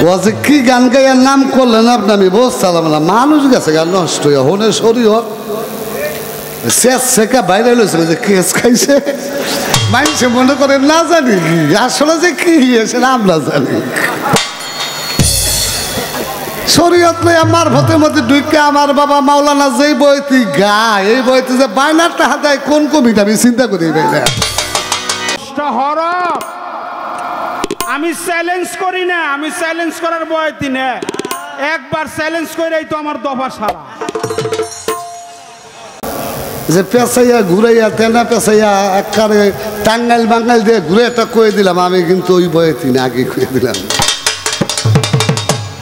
ও যে কি গান গাইয়ার নাম করলেন আপনি আমি বলছিলাম না মানুষ গেছে গান নষ্ট হয়ে হনে শরীর শেষ শেখা বাইরে লইছিল যে কেস খাইছে মানুষে মনে করে না জানি কি আসলে যে কি হয়েছে আমরা জানি শরীয়ত লইয়া মারফতের মধ্যে ঢুকে আমার বাবা মাওলানা যেই বইতি গায় এই বইতে যে বাইনার টাকা দেয় কোন কবিতা আমি চিন্তা করি না আমি চ্যালেঞ্জ করি না আমি চ্যালেঞ্জ করার বয়তি না একবার চ্যালেঞ্জ করেই তো আমার দফা সারা যে পেঁচাইয়া ঘুরাইয়া তেনা পেঁচাইয়া একবারে টাঙ্গাইল বাঙ্গাইল দিয়ে ঘুরে একটা কয়ে দিলাম আমি কিন্তু ওই বয়তি না আগে কয়ে দিলাম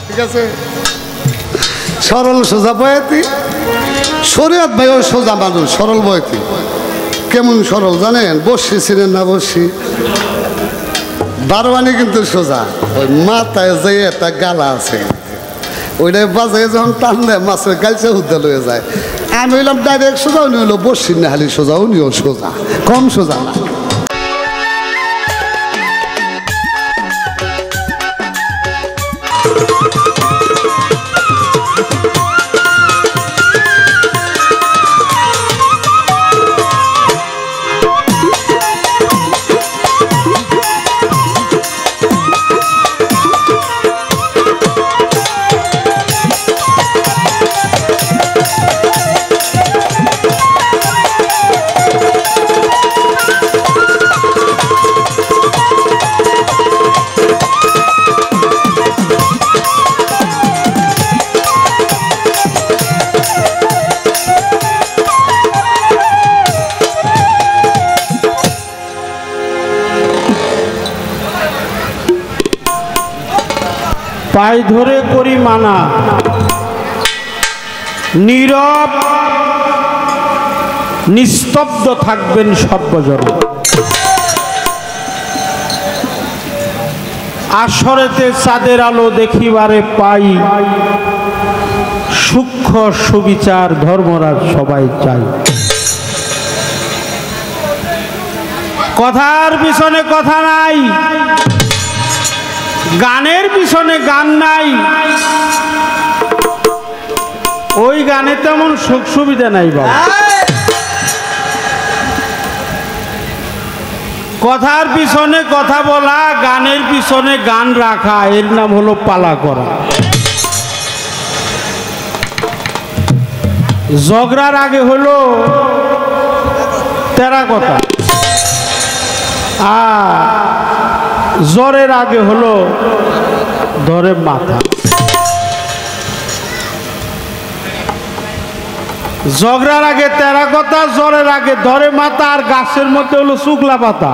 ঠিক আছে সরল সোজা বয়তি শরীয়ত ভাই ওই সোজা মানুষ সরল বয়তি কেমন সরল জানেন বসি ছিলেন না বসি বারবানি কিন্তু সোজা ওই মাথায় যে একটা গালা আছে ওইটাই বাজায় যখন টানলে মাছের গালছে হুদ্দা লয়ে যায় আমি হইলাম ডাইরেক্ট সোজা উনি হলো বসি না হালি সোজা উনিও সোজা কম সোজা না পাই ধরে করি মানা নীরব নিস্তব্ধ থাকবেন সর্বজন আসরেতে চাঁদের আলো দেখিবারে পাই সূক্ষ্ম সুবিচার ধর্মরাজ সবাই চাই কথার পিছনে কথা নাই গানের পিছনে গান নাই ওই গানে তেমন সুখ সুবিধা নাই বাবা কথার পিছনে কথা বলা গানের পিছনে গান রাখা এর নাম হলো পালা করা ঝগড়ার আগে হলো টেরাকোটা জ্বরের আগে হলো ধরে মাথা ঝগড়ার আগে টেরাকোটা জ্বরের আগে ধরে মাথা আর গাছের মধ্যে হলো শুকলা পাতা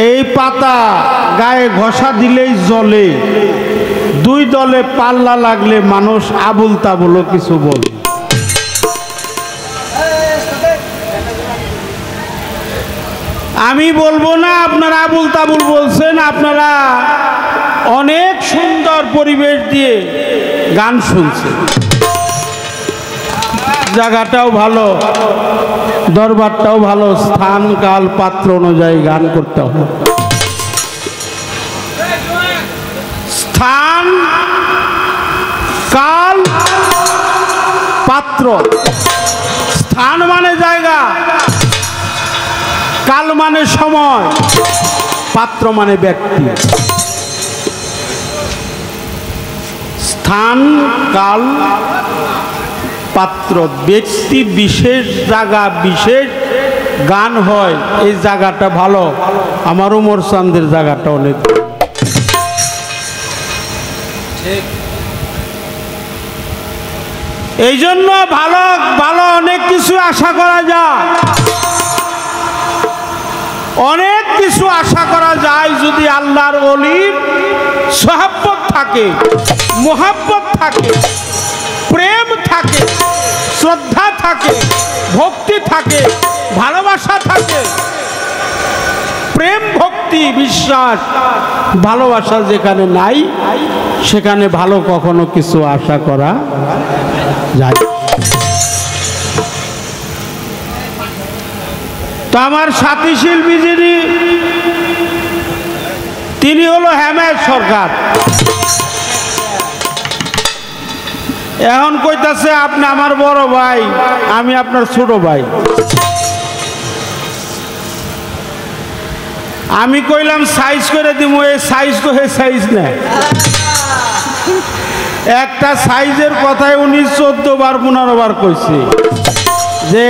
এই পাতা গায়ে ঘষা দিলেই জ্বলে দুই দলে পাল্লা লাগলে মানুষ আবুল তাবুলও কিছু বলে আমি বলবো না আপনারা আবুল তাবুল বলছেন আপনারা অনেক সুন্দর পরিবেশ দিয়ে গান শুনছেন জায়গাটাও ভালো দরবারটাও ভালো স্থান কাল পাত্র অনুযায়ী গান করতে হবে স্থান কাল পাত্র স্থান মানে জায়গা কাল মানে সময় পাত্র মানে ব্যক্তি স্থান কাল পাত্র ব্যক্তি বিশেষ জায়গা বিশেষ গান হয় এই জায়গাটা ভালো আমার উমর চাঁদের জায়গাটা অনেক এই জন্য ভালো ভালো অনেক কিছু আশা করা যায় অনেক কিছু আশা করা যায় যদি আল্লাহর ওলির সোহাব্বত থাকে মোহাব্বত থাকে প্রেম থাকে শ্রদ্ধা থাকে ভক্তি থাকে ভালোবাসা থাকে প্রেম ভক্তি বিশ্বাস ভালোবাসা যেখানে নাই সেখানে ভালো কখনো কিছু আশা করা যায় তো আমার সাথী শিল্পী যিনি হলো হেমায়েত সরকার। এখন কইতাছে আপনি আমার বড় ভাই, আমি আপনার ছোট ভাই। আমি কইলাম সাইজ করে দিব, এই সাইজ তো হে সাইজ না। একটা সাইজের কথায় উনি 14 বার 15 বার কইছে যে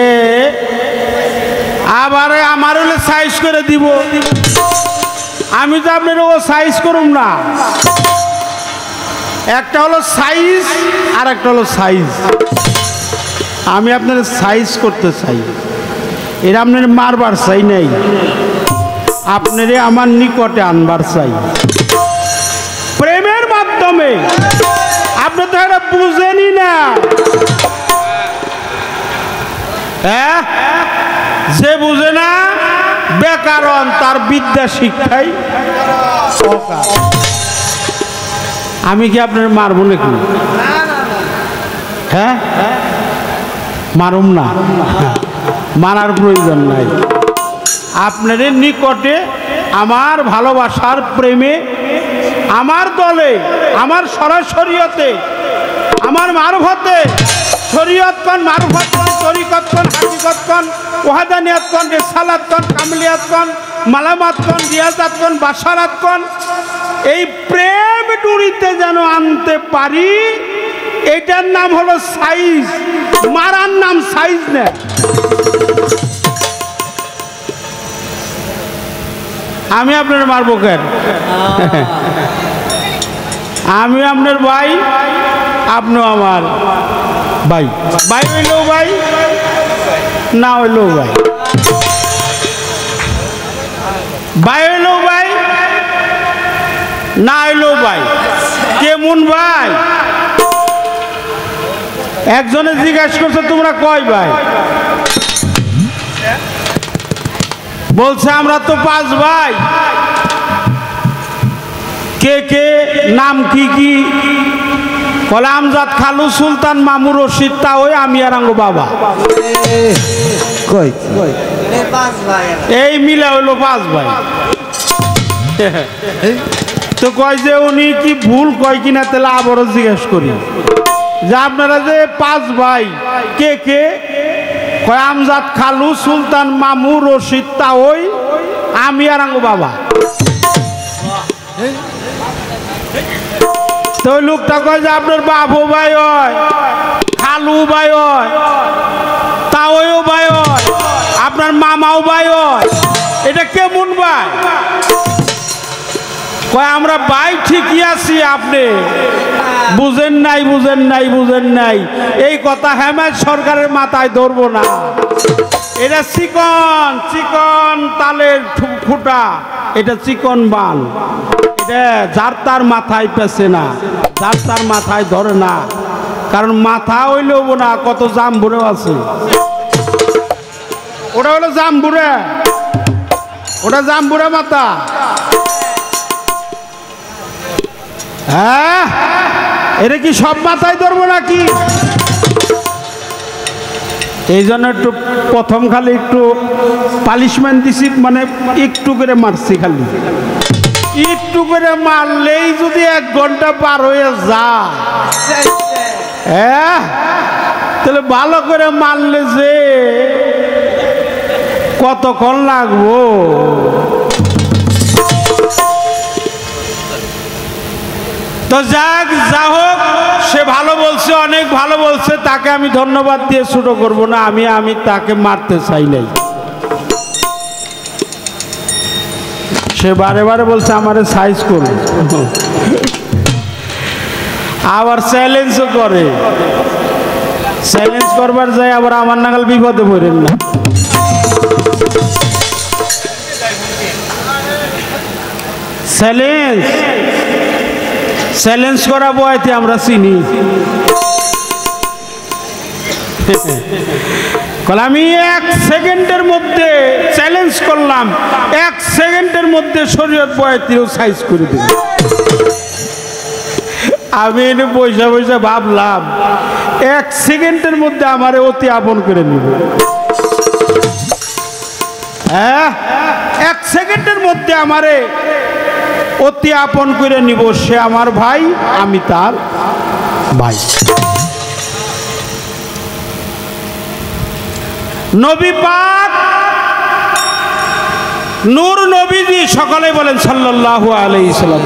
আবারে আমার হলে সাইজ করে দিব। আমি তো আপনার ও সাইজ করুম না। একটা হলো সাইজ আর একটা হলো সাইজ। আমি আপনার সাইজ করতে চাই, এরা আপনার মারবার চাই নাই, আপনারে আমার নিকটে আনবার চাই প্রেমের মাধ্যমে। আপনি তো এটা বুঝেনি না। হ্যাঁ, যে বুঝে না বেকারণ, তার বিদ্যা শিক্ষাই অকার। আমি কি আপনার মারবো নাকি? হ্যাঁ, মারুম না, মারার প্রয়োজন নাই। আপনার নিকটে আমার ভালোবাসার প্রেমে, আমার দলে, আমার সরাসরিয়তে, আমার মারফতে, শরীয়ত কন, মারফত কন, তরিকত কন, হাকিকত কন, ওয়াহদানিয়াত কন, রিসালাত কন, কামলিয়াত কন, মালামাত কন, রিয়াজাত কন, বাশারাত কন, এই প্রেম ডুরিতে যেন আনতে পারি, এটার নাম হলো সাইজ। মারার নাম সাইজ না। আমি আপনার মারবো কেন? আমি আপনার ভাই, আপনিও আমার ভাই। ভাই হইলেও ভাই, না হইলেও ভাই। ভাই হইলেও ভাই, না হইলেও ভাই। কেমন ভাই? একজনে জিজ্ঞাসা করছে তোমরা কয় ভাই? বলছে আমরা তো 5 ভাই। কে কে, নাম কি কি? বলে আমজাদ, খালু, সুলতান, মামু, রশিদ, তা ওই আমি আর আঙ্গো বাবা। এই মিলা হইলো 5 ভাই। তো কয় যে উনি কি ভুল কয় কিনা, তাহলে আবারও জিজ্ঞেস করি যে আপনারা যে 5 ভাই কে কে? কয় আমজাদ, খালু, সুলতান, মামু, রশিদ, তা ওই আমি আর আঙ্গো বাবা। তো ওই লোকটা কয় যে আপনার বাবু ভাই হয়, খালু ভাই হয়, তা ওইও ভাই হয়, আপনার মামাও ভাই হয়। এটা কেমন ভাই? কয় আমরা ভাই ঠিকই আছি, আপনি বুঝেন নাই, বুঝেন নাই, বুঝেন নাই। এই কথা হেমায়েত সরকারের মাথায় ধরবো না। এটা চিকন চিকন তালের খুঁটা, এটা চিকন বান। এটা যার তার মাথায় পেছে না, যার তার মাথায় ধরে না। কারণ মাথা হইলেও না, কত জাম্বুরেও আছে। ওটা হলো জাম্বুরে, ওটা জাম্বুরে মাথা। হ্যাঁ, এটা কি সব মাথায় ধরবো নাকি? এই জন্য একটু প্রথম খালি একটু পানিশমেন্ট দিছি, মানে একটু করে মারছি। খালি একটু করে মারলেই যদি 1 ঘন্টা পার হয়ে যায়, হ্যাঁ, তাহলে ভালো করে মারলে যে কতক্ষণ লাগবো। তো যাক, যা হোক, সে ভালো বলছে, অনেক ভালো বলছে, তাকে আমি ধন্যবাদ দিয়ে ছোট করব না। আমি তাকে মারতে চাই নাই। সে বারে বারে বলছে আমারে সাইজ করুন, আবার চ্যালেঞ্জও করে। চ্যালেঞ্জ করবার যায় আবার আমার নাগাল বিপদে পড়েন না। চ্যালেঞ্জ চ্যালেঞ্জ করা বয়তে আমরা চিনি। আমি 1 সেকেন্ডের মধ্যে চ্যালেঞ্জ করলাম, 1 সেকেন্ডের মধ্যে শরীয়ত বয়াতিও সাইজ করে দিল। আমি এনে পয়সা পয়সা ভাবলাম 1 সেকেন্ডের মধ্যে আমারে অতি আপন করে নিব। হ্যাঁ, 1 সেকেন্ডের মধ্যে আমারে অতি আপন করে নিব, সে আমার ভাই, আমি তার ভাই। নবী পাক নূর নবীজি, সকলে বলেন সাল্লাল্লাহু আলাইহি সাল্লাম।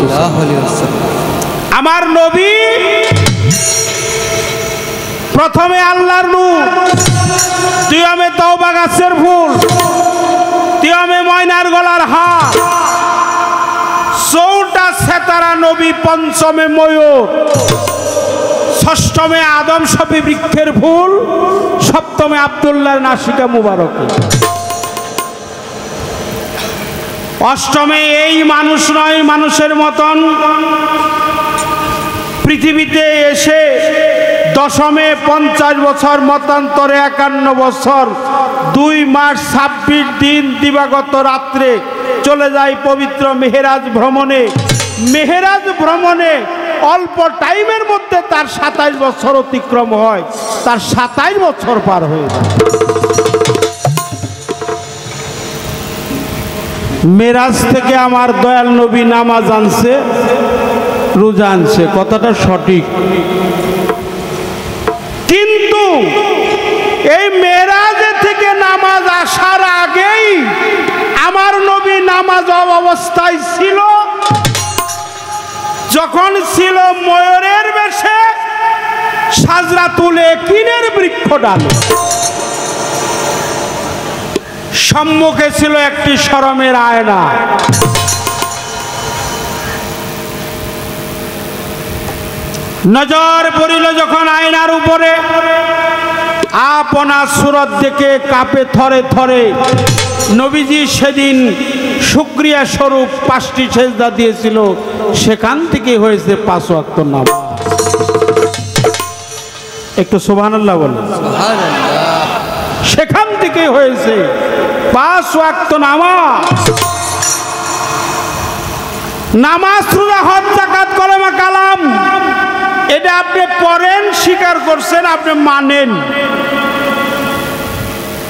আমার নবী প্রথমে আল্লাহর নূর, তিয়মে তওবা গাছের ফুল, তিয়মে ময়নার গলার হার, চৌটা সেতারা নবী, পঞ্চমে ময়ূর, ষষ্ঠমে আদম শফি বৃক্ষের ফুল, সপ্তমে আব্দুল্লাহর নাসিকা মুবারক, অষ্টমে এই মানুষ নয় মানুষের মতন পৃথিবীতে এসে, দশমে 50 বছর, মতান্তরে 51 বছর 2 মাস 26 দিন দিবাগত রাত্রে চলে যায় পবিত্র মেহেরাজ ভ্রমণে। মেহেরাজ ভ্রমণে অল্প টাইমের মধ্যে তার 27 বছর অতিক্রম হয়, তার 27 বছর পার হয়ে যায়। মেরাজ থেকে আমার দয়াল নবী নামাজ আনছে, রোজা আনছে, কথাটা সঠিক। কিন্তু এই মেরাজে থেকে নামাজ আসার আগেই আমার নবী নামাজ অবস্থায় ছিল, যখন ছিল ময়ূরের বেশে সাজরাতুল ইয়াকিনের বৃক্ষ ডালে। সম্মুখে ছিল একটি শরমের আয়না, নজর পড়িল যখন আয়নার উপরে, আপনা সুরত দেখে কাঁপে থরে থরে। নবীজি সেদিন শুকরিয়া স্বরূপ 5টি সেজদা দিয়েছিল, সেখান থেকে হয়েছে 5 ওয়াক্ত নামাজ। একটু সুবহানাল্লাহ বলেন। সেখান থেকে হয়েছে 5 ওয়াক্ত নামাজ। নামাজ, রোজা, হজ, যাকাত, কলেমা, কালাম, এটা আপনি পড়েন, স্বীকার করছেন, আপনি মানেন।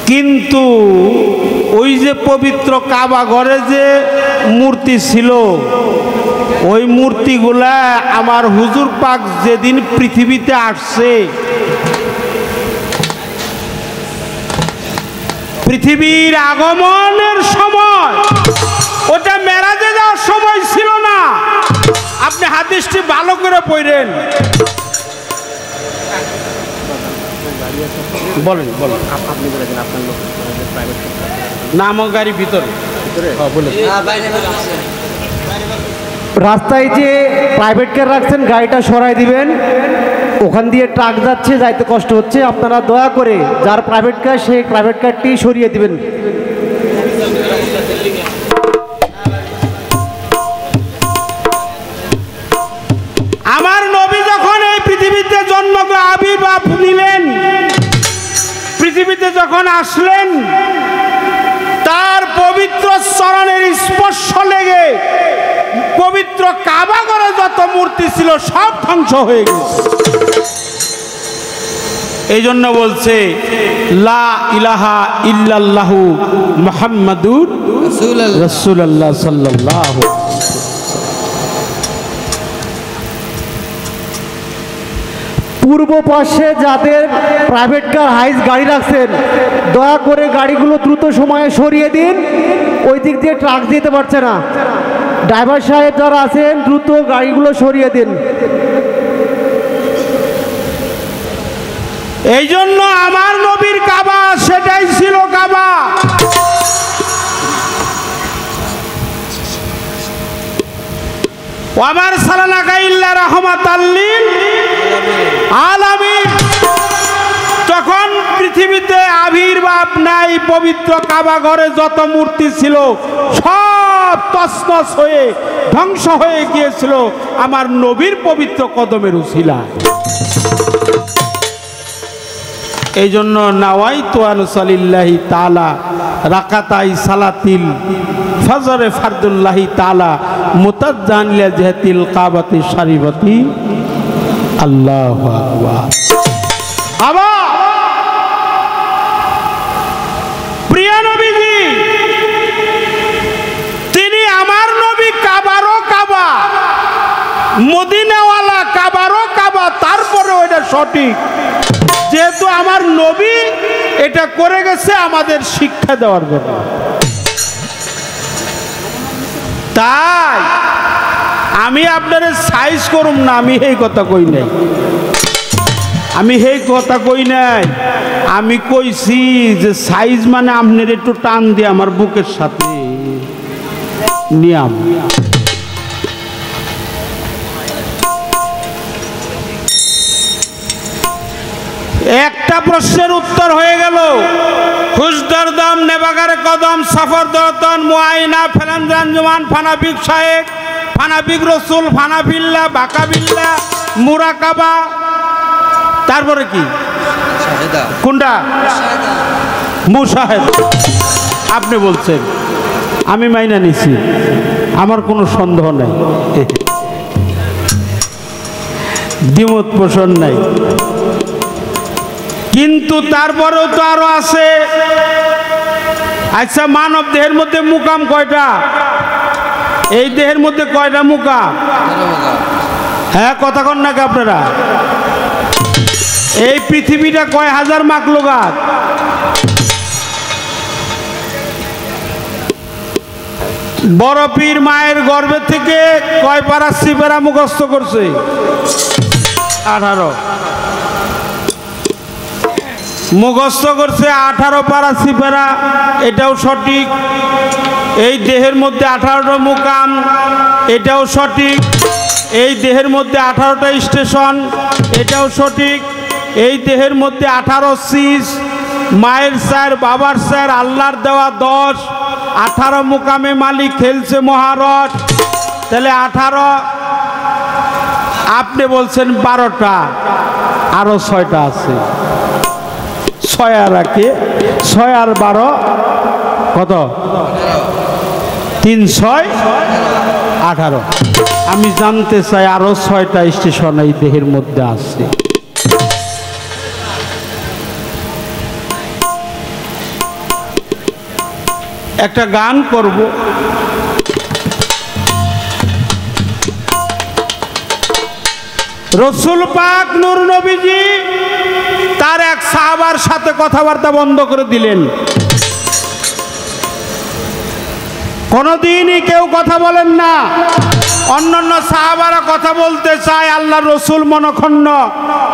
কিন্তু ওই যে পবিত্র কাবা ঘরে যে মূর্তি ছিল, ওই মূর্তিগুলা আমার হুজুর পাক যেদিন পৃথিবীতে আসছে, পৃথিবীর আগমনের সময়, ওটা মেরাজে যাওয়ার সময় ছিল না। আপনি হাদিসটি ভালো করে পড়েন। বলেন বলেন, আপনি বলেছেন আপনার লোক প্রাইভেট নাম গাড়ি ভিতরে রাস্তায় যে প্রাইভেট কার রাখছেন, গাড়িটা সরাই দিবেন। ওখান দিয়ে ট্রাক যাচ্ছে, যাইতে কষ্ট হচ্ছে। আপনারা দয়া করে যার প্রাইভেট কার, সেই প্রাইভেট কারটি সরিয়ে দিবেন। আমার নবী যখন এই পৃথিবীতে জন্ম আবির্ভাব নিলেন, পৃথিবীতে যখন আসলেন, তার পবিত্র চরণের স্পর্শ লেগে পবিত্র কাবা ঘরে যত মূর্তি ছিল সব ধ্বংস হয়ে গেছে। এই জন্য বলছে লা ইলাহা ইল্লাল্লাহু মুহাম্মাদুর রাসূলুল্লাহ সাল্লাল্লাহু। পূর্ব পাশে যাদের প্রাইভেট কার, হাইস গাড়ি রাখছেন, দয়া করে গাড়িগুলো দ্রুত সময়ে সরিয়ে দিন। ওই দিক দিয়ে ট্রাক যেতে পারছে না। ড্রাইভার সাহেব যারা আছেন, দ্রুত গাড়িগুলো সরিয়ে দিন। এই জন্য আমার নবীর কাবা সেটাই ছিল কাবা। ওয়ামার সালানাকা ইল্লা রাহমাতাল লিল আলামিন। তখন পৃথিবীতে আবির্ভাব নাই, পবিত্র কাবা ঘরে যত মূর্তি ছিল সব তছনছ হয়ে ধ্বংস হয়ে গিয়েছিল আমার নবীর পবিত্র কদমের উসিলায়। এই জন্য নাওয়াইতু আনসালিল্লাহি তাআলা রাকাতাই সালাতিল ফজরে ফারদুল্লাহি তাআলা মুতাজ্জান ইলা জিহাতিল কাবাতি শারিফাতি। আল্লাহু আকবার। আবার প্রিয় নবীজি, তিনি আমার নবী কাবারও কাবা, মদিনাওয়ালা কাবারও কাবা, তারপরে ওইটা সঠিক। যেহেতু আমার নবী এটা করে গেছে আমাদের শিক্ষা দেওয়ার জন্য, তাই আমি আপনার সাইজ করুম না, আমি এই কথা কই নাই, আমি এই কথা কই নাই। আমি কইছি যে সাইজ মানে আপনার একটু টান দিয়ে আমার বুকের সাথে নিয়াম। একটা প্রশ্নের উত্তর হয়ে গেল। হুজদার দাম নেবাগারে কদম সফর দরতন মুআইনা ফেলানজান জমান ফানাফিক শায়েক ফানাফিক রসুল ফানাফিল্লা বাকাবিল্লা মুরাকাবা, তারপরে কি কোনটা মুশাহেদ। আপনি বলছেন, আমি মাইনা নিছি, আমার কোনো সন্দেহ নাই, দ্বিমত পোষণ নাই। কিন্তু তারপরেও তো আরো আছে। আচ্ছা, মানব দেহের মধ্যে মুকাম কয়টা? এই দেহের মধ্যে কয়টা মুকাম? হ্যাঁ, কথা কন নাকি আপনারা? এই পৃথিবীটা কয় হাজার মাখলুকাত? বড় পীর মায়ের গর্ভে থেকে কয় পারা সিপারা মুখস্থ করছে? 18 মুখস্থ করছে, 18 পারা সিপারা, এটাও সঠিক। এই দেহের মধ্যে 18টা মুকাম, এটাও সঠিক। এই দেহের মধ্যে 18টা স্টেশন, এটাও সঠিক। এই দেহের মধ্যে 18 সিজ, মায়ের স্যার বাবার স্যার আল্লাহর দেওয়া 10, 18 মুকামে মালিক খেলছে মহারথ, তাহলে 18। আপনি বলছেন 12টা, আরো 6টা আছে। 6 আর 6 আর 12 কত? 3 6 18। আমি জানতে চাই আরো 6টা স্টেশন এই দেহের মধ্যে আছে। একটা গান করব। রসুল পাক নূর নবীজি তার এক সাহাবার সাথে কথাবার্তা বন্ধ করে দিলেন। কোনদিনই কেউ কথা বলেন না। অন্যান্য সাহাবারা কথা বলতে চায়, আল্লাহ রসুল মনক্ষুণ্ণ।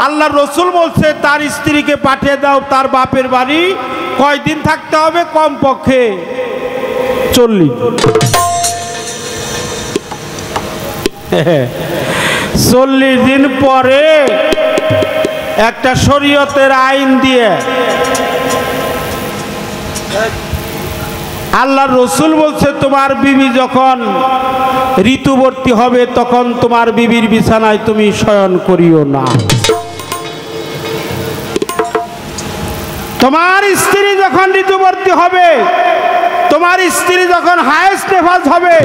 আল্লাহ রসুল বলছে তার স্ত্রীকে পাঠিয়ে দাও তার বাপের বাড়ি। কয়দিন থাকতে হবে? কমপক্ষে 40। 40 দিন পরে একটা শরীয়তের আইন দিয়ে আল্লাহ রসুল বলছে তোমার বিবি যখন ঋতুবর্তী হবে তখন তোমার বিবির বিছানায় তুমি শয়ন করিও না। তোমার স্ত্রী যখন ঋতুবর্তী হবে, তোমার স্ত্রী যখন হায়েস্ট নেফাজ হবে,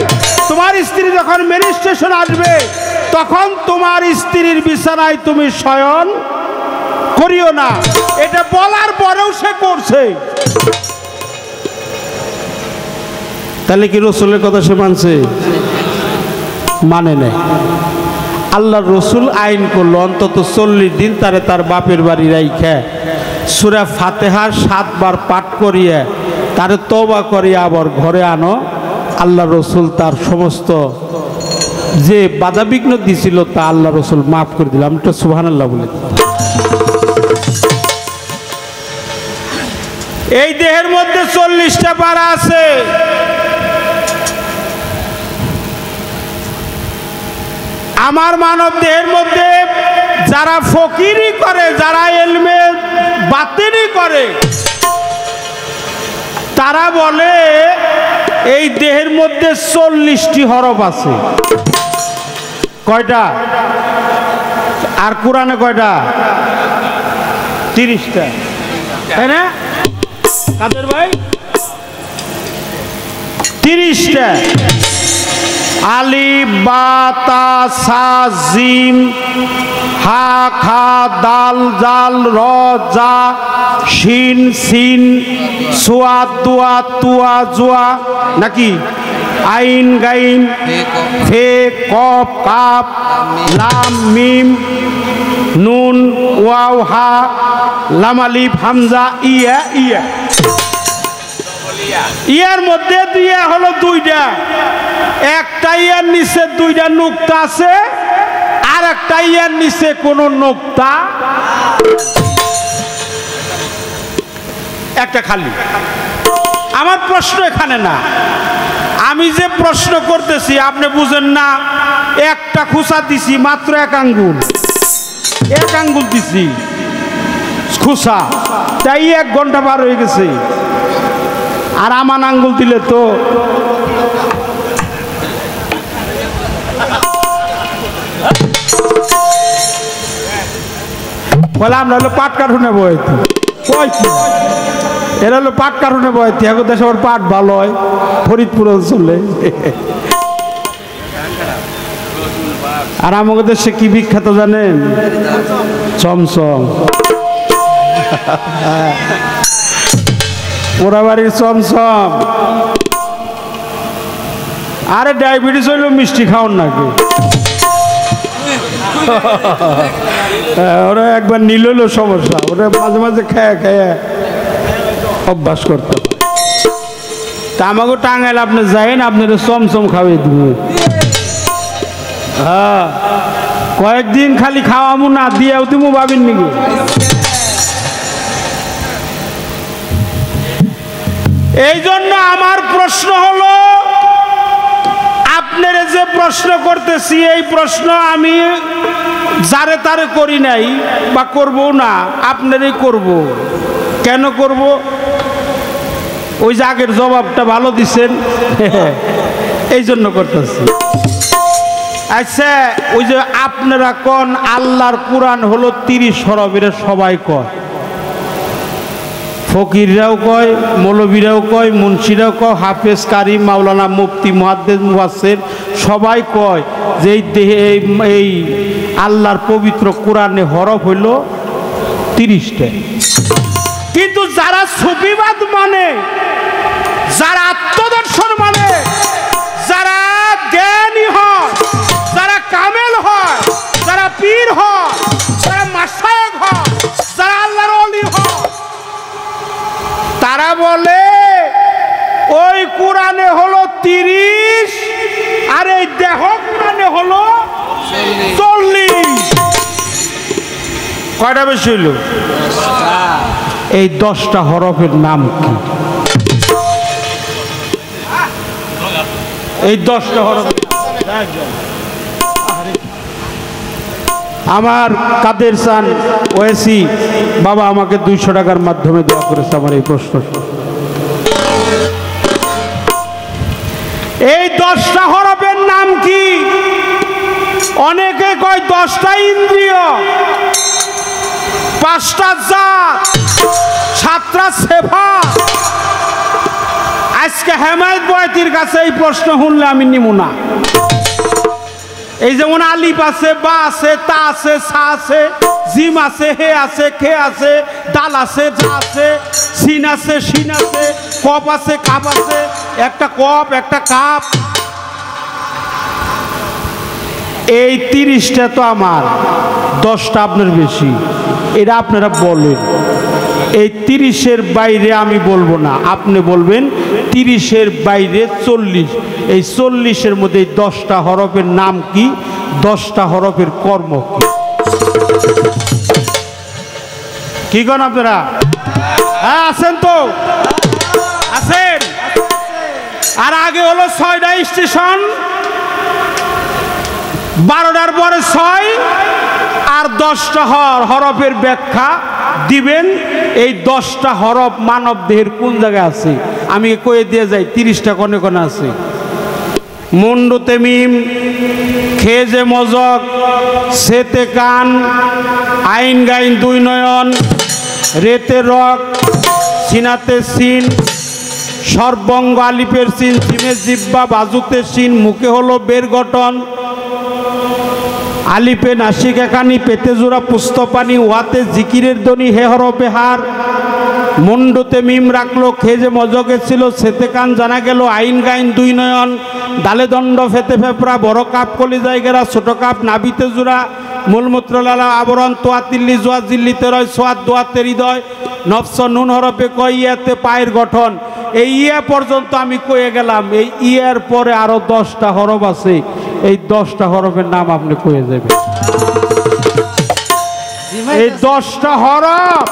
তোমার স্ত্রী যখন মেনস্ট্রুয়েশন আসবে, তখন তোমার স্ত্রীর বিছানায় তুমি শয়ন করিও না। এটা বলার পরেও সে করছে। তাহলে কি রসুলের কথা সে মানছে? মানে নাই। আল্লাহ রসুল আইন করলো অন্তত 40 দিন তারে তার বাপের বাড়ি রাইখা সূরা ফাতিহা 7 বার পাঠ করিয়ে তারে তওবা করিয়ে আবার ঘরে আনো। আল্লাহ রসুল তার সমস্ত যে বাধা বিঘ্ন দিছিল তা আল্লাহ রসুল মাফ করে দিল। আমি তো সুবহানাল্লাহ বলে। এই দেহের মধ্যে 40টা পারা আছে। আমার মানব দেহের মধ্যে যারা ফকিরি করে, যারা ইলমে বাতিনি করে, তারা বলে এই দেহের মধ্যে 40টি হরফ আছে। কয়টা? আর কোরআনে কয়টা? 30টা, তাই না কাদের ভাই? 30টা। আলিফ বা তা সা জিম হা খা দাল জাল র জা শিন সিন সুয়া দুয়া তুয়া জুয়া নাকি আইন গাইন ফে কফ কাপ লাম মিম নুন ওয়াও হা লাম আলিফ হামজা ইয়া ইয়া। ইয়ার মধ্যে দিয়ে হলো দুইটা, একটা ইয়ার নিচে দুইটা নুক্তা আছে, আর একটা ইয়ার নিচে কোনো নুক্তা, একটা খালি। আমার প্রশ্ন এখানে না, আমি যে প্রশ্ন করতেছি আপনি বুঝেন না। একটা খুসা দিছি মাত্র এক আঙ্গুল দিছি খুসা, তাই 1 ঘন্টা পার হয়ে গেছে। আর আমান আঙ্গুল দিলে তো বলে আমরা হলো পাট কাঠুনে বইতি, এরা হলো পাট কাঠুনে বইতি। এখন দেশে আবার পাট ভালো হয় ফরিদপুর অঞ্চলে। আর আমাদের দেশে কি বিখ্যাত জানেন? চমচম, পোড়াবাড়ির চমচম। আরে ডায়াবেটিস হইল মিষ্টি খাওয়ান নাকি? ওরা একবার নিল হইলো সমস্যা, ওরা মাঝে মাঝে খেয়ে খেয়ে অভ্যাস করতে হয়। তা আমাকে টাঙ্গাইলে আপনি যাইন, আপনার চমচম খাওয়াই দিবে। হ্যাঁ, কয়েকদিন খালি খাওয়ামু না দিয়েও তুমি ভাবিন নাকি? এই জন্য আমার প্রশ্ন হলো, আপনারা যে প্রশ্ন করতেছি এই প্রশ্ন আমি যারে তারে করি নাই বা করবো না, আপনারই করব। কেন করব? ওই যে আগের জবাবটা ভালো দিছেন এই জন্য করতেছি। আচ্ছা, ওই যে আপনারা কোন আল্লাহর কোরআন হলো 30 হরফের, সবাই কয়, ফকিররাও কয়, মৌলবীরাও কয়, মুন্সিরাও কয়, হাফেজ, কারি, মাওলানা, মুফতি, মুহাদ্দিস, মুফাসসির সবাই কয় যে এই দেহে এই আল্লাহর পবিত্র কোরআনে হরফ হইল 30টা। কিন্তু যারা সুফিবাদ মানে, যারা আত্মদর্শন মানে, যারা জ্ঞানী হয়, যারা কামেল হয়, যারা পীর হয়, যারা মাশায়েখ হয়, যারা আল্লাহর ওলি হয়, তারা বলে ওই কোরআনে হলো 30 আর এই দেহ কোরআনে হলো 40। কয়টা বেশি হইল? এই 10টা হরফের নাম কি? এই 10টা হরফ আমার কাদের চান ওয়েসি বাবা আমাকে 200 টাকার মাধ্যমে দোয়া করেছে আমার এই প্রশ্ন। এই 10টা হরফের নাম কি? অনেকে কয় 10টা ইন্দ্রিয়, 5টা জাত, 7টা সিফাত। আজকে হেমায়েত বয়াতির কাছে এই প্রশ্ন শুনলে আমি নিব না। এই যেমন আলিফ আছে, বা আছে, তা আছে, সা আছে, জিম আছে, হে আছে, খে আছে, দাল আছে, জা আছে, সিন আছে, শিন আছে, কপ আছে, কাপ আছে, একটা কপ একটা কাপ। এই 30টা তো আমার, 10টা আপনার বেশি। এটা আপনারা বলেন। এই 30-এর বাইরে আমি বলবো না, আপনি বলবেন 30-এর বাইরে 40। এই 40-এর মধ্যে 10টা হরফের নাম কি? 10টা হরফের কর্ম কি? কি কন আপনারা? হ্যাঁ আছেন তো? আছেন? আর আগে হলো 6টা স্টেশন, 12টার পরে 6 আর 10টা হরফের ব্যাখ্যা দিবেন। এই 10টা হরফ মানব দেহের কোন জায়গায় আছে আমি কয়ে দিয়ে যাই। 30টা কোনে কোনে আছে? মুন্ডুতে মিম, খেজে মজক, সেতে কান, আইন গাইন 2 নয়ন, রেতে রক, সিনাতে সিন, সর্বঙ্গ আলিফের সিন, জিমে জিব্বা, বাজুতে সিন, মুখে হলো বের গঠন, আলিপে নাসিকা কানি, পেতে জোড়া পুস্তপানি, ওয়াতে জিকিরের ধ্বনি, হে হরফে হার, মুন্ডুতে মিম রাখলো খেজে মজকে ছিল সেতে কান জানা গেল আইন গাইন দুই নয়ন ডালে দণ্ড ফেতে ফেপড়া বড় কাপ কলি জায়গারা ছোট কাপ নাবিতে জোড়া মূলমূত্র লালা আবরণ তোয়া তিল্লি জোয়া জিল্লিতে রয় সোয়াদ দোয়াতে হৃদয় নফস নুন হরফে কয় ইয়াতে পায়ের গঠন। এই ইয়া পর্যন্ত আমি কয়ে গেলাম, এই ইয়ার পরে আরো 10টা হরফ আছে, এই 10টা হরফের নাম আপনি কয়ে যাবেন। এই 10টা হরফ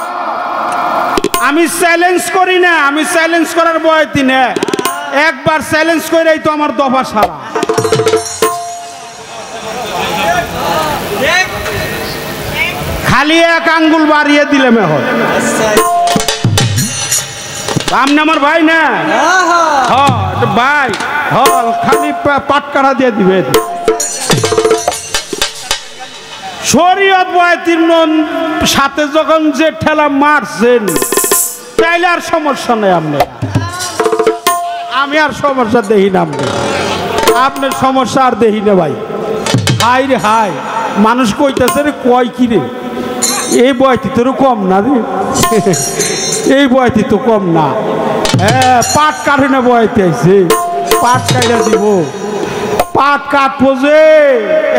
আমি চ্যালেঞ্জ করি না, আমি চ্যালেঞ্জ করার বয়তি না, একবার চ্যালেঞ্জ করেই তো আমার দফা সারা। খালি এক আঙ্গুল বাড়িয়ে দিলে মেহর আপনি আমার ভাই না, ভাই খালি পাটকারা দিয়ে দিবে। শরীয়ত বয়াতির সাথে যখন যে ঠেলা মারছেন তাইলে আর সমস্যা নেই। আমি আর সমস্যা দেখি না, আপনার সমস্যা আর দেখি না ভাই। হাই রে হাই, মানুষ কইতেছে রে কয় কি রে, এই বয়তি তোর কম না রে, এই বয়তি তো কম না। হ্যাঁ, পাট কাটে না বয়তি আইছে, পাট কাটা দিব, পাট কাটবো যে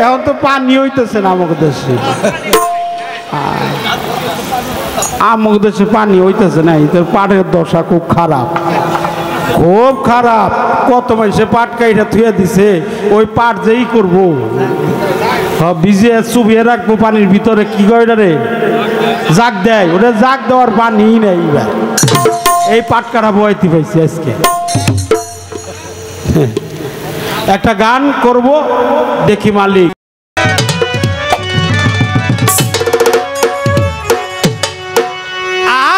এখন তো পানি হইতেছে না আমাদের দেশে, আমাদের দেশে পানি হইতেছে না। এদের পাটের দশা খুব খারাপ, খুব খারাপ। কত মানুষে পাট কাইটা থুয়ে দিছে, ওই পাট যেই করবো ভিজিয়ে চুবিয়ে রাখবো পানির ভিতরে, কি কয় রে জাগ দেয়, ওটা জাগ দেওয়ার পানি নেই। এই পাট কাটা বইতে পাইছি আজকে। একটা গান করব, দেখি মালিক।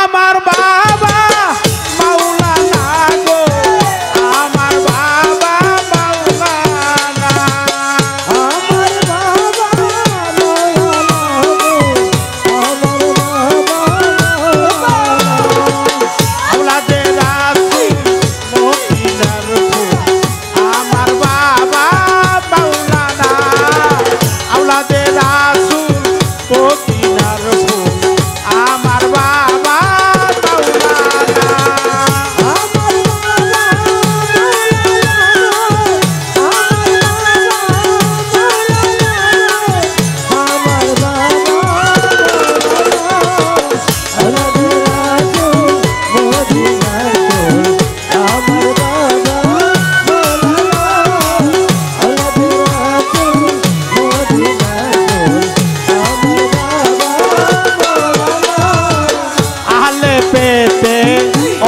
আমার বাবা মাওলানা গো, আমার বাবা মাওলানা, আমার বাবা মাওলানা গো, আমার বাবা আওলাদে রাসূল মদিনার ফুল, আমার বাবা মাওলানা আওলাদে রাসূল মদিনার ফুল, আমার বাবা মাওলানা, আমার আহলে পেতে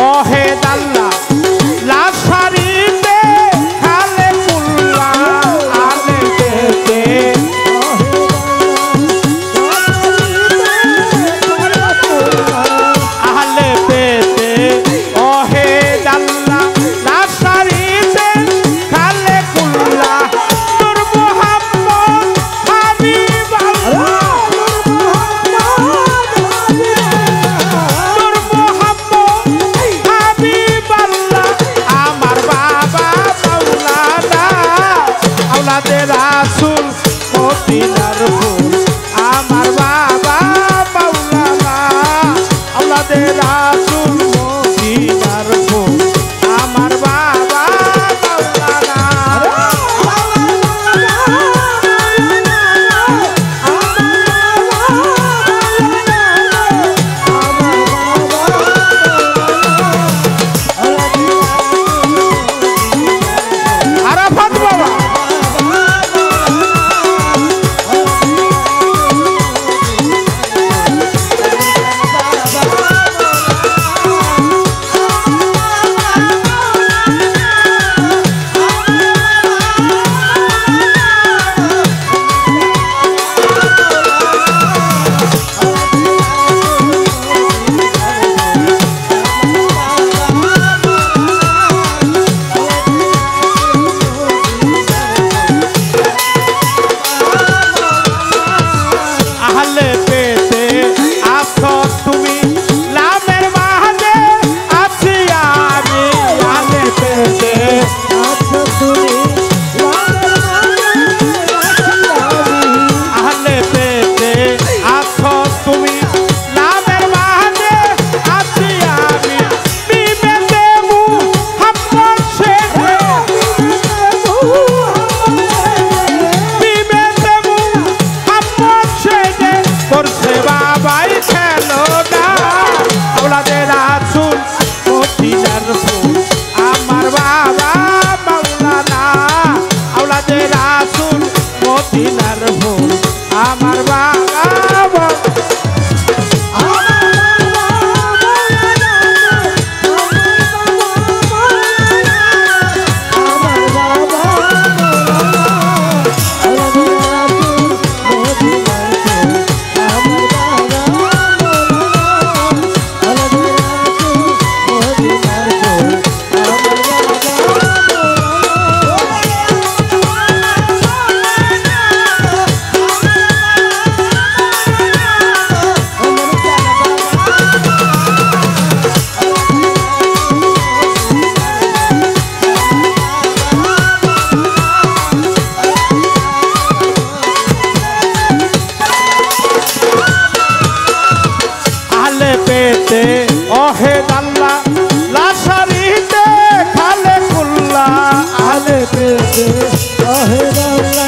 ওহে দাল্লা লাশারিতে খালে কুল্লা, আহলে পেতে আহলে পেতে ওহে দাল্লা লাশারিতে খালে কুল্লা, নূর মুহাম্মদ হাবিব আল্লাহ, নূর মুহাম্মদ হাবিব আল্লাহ, আমার বাবা মাওলানা আওলাদে রাসূল মদিনার ফুল, আমার বাবা মাওলানা আওলাদে রাসূল মদিনার ফুল, আমার বাবা মাওলানা। আরাফাত বাবা মদিনার ফুল আমার বাবা ওহে দাল্লা লাশারিতে খালে কুল্লা আলে পেতে ওহে দাল্লা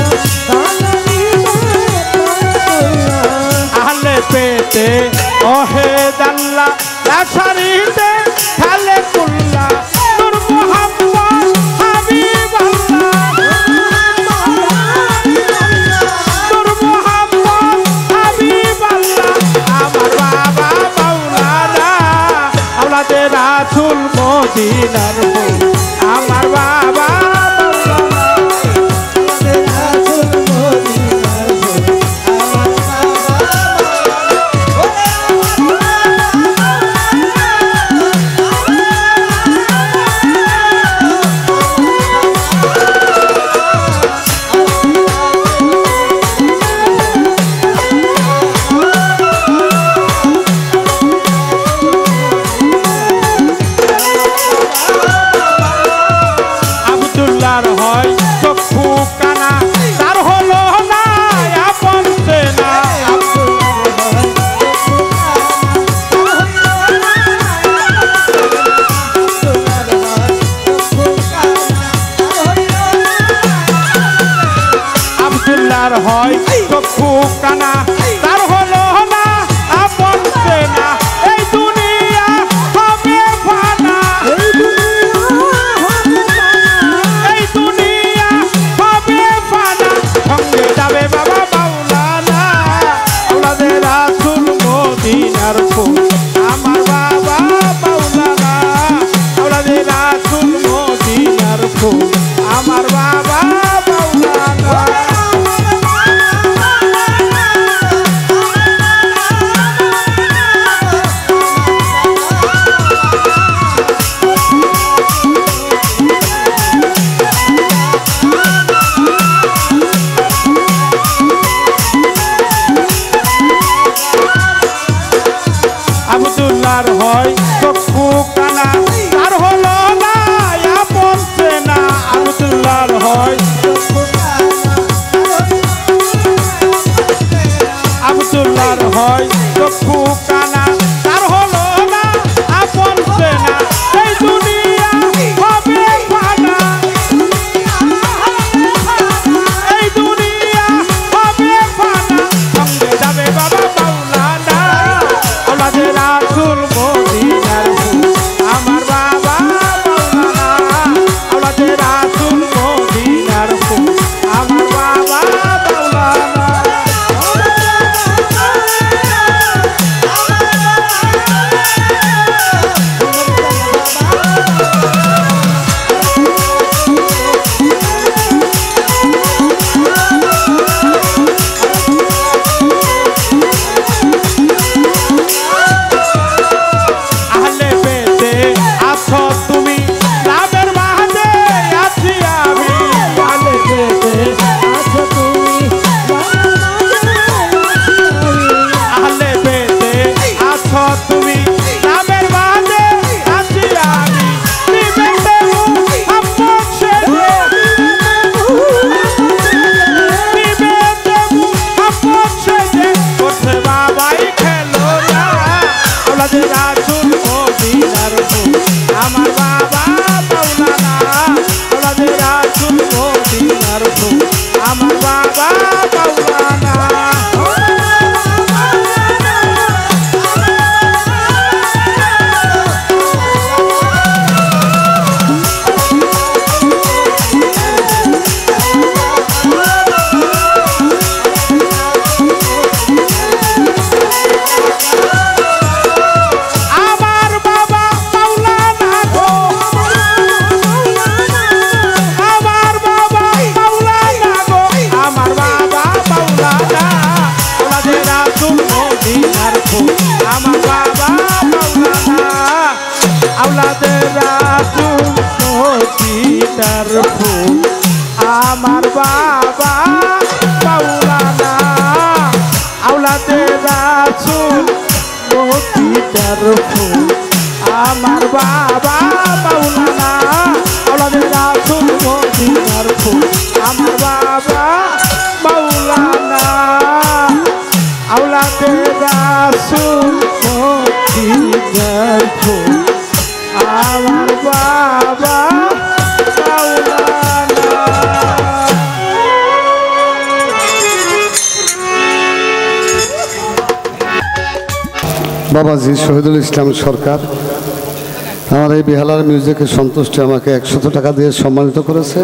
আলে পেতে ওহে দাল্লা লাশারিতে খালে কুল্লা নূর মুহাম্মদ হাবিবাল্লাহ নূর মুহাম্মদ হাবিবাল্লাহ আমার বাবা রাসূল মদিনার ফুল আমার বাবা রাসূল মদিনার ফুল আমার হয় চক্ষু কানা তার হলো না আপন সেনা আব্দুল্লাহর হয় চক্ষু কানা তার হলো না আপন সেনা এই দুনিয়া হবে ফানা সঙ্গে যাবে বাবা মাওলানা আওলাদে রাসূল মদিনার ফুল আমার বাবা মাওলানা আওলাদে রাসূল মদিনার ফুল আমার বাবা মাওলানা পিতার ফুল আমার বাবা মাওলানা আওলাদে রাসূল ও পিতার ফুল আমার বাবা মাওলানা আওলাদে রাসূল ও পিতার ফুল আমার বাবা মাওলানা আওলাদে রাসূল ও পিতার ফুল আমার বাবা বাবাজি শহীদুল ইসলাম সরকার আমার এই বেহালার মিউজিকের সন্তুষ্টি আমাকে 100 টাকা দিয়ে সম্মানিত করেছে।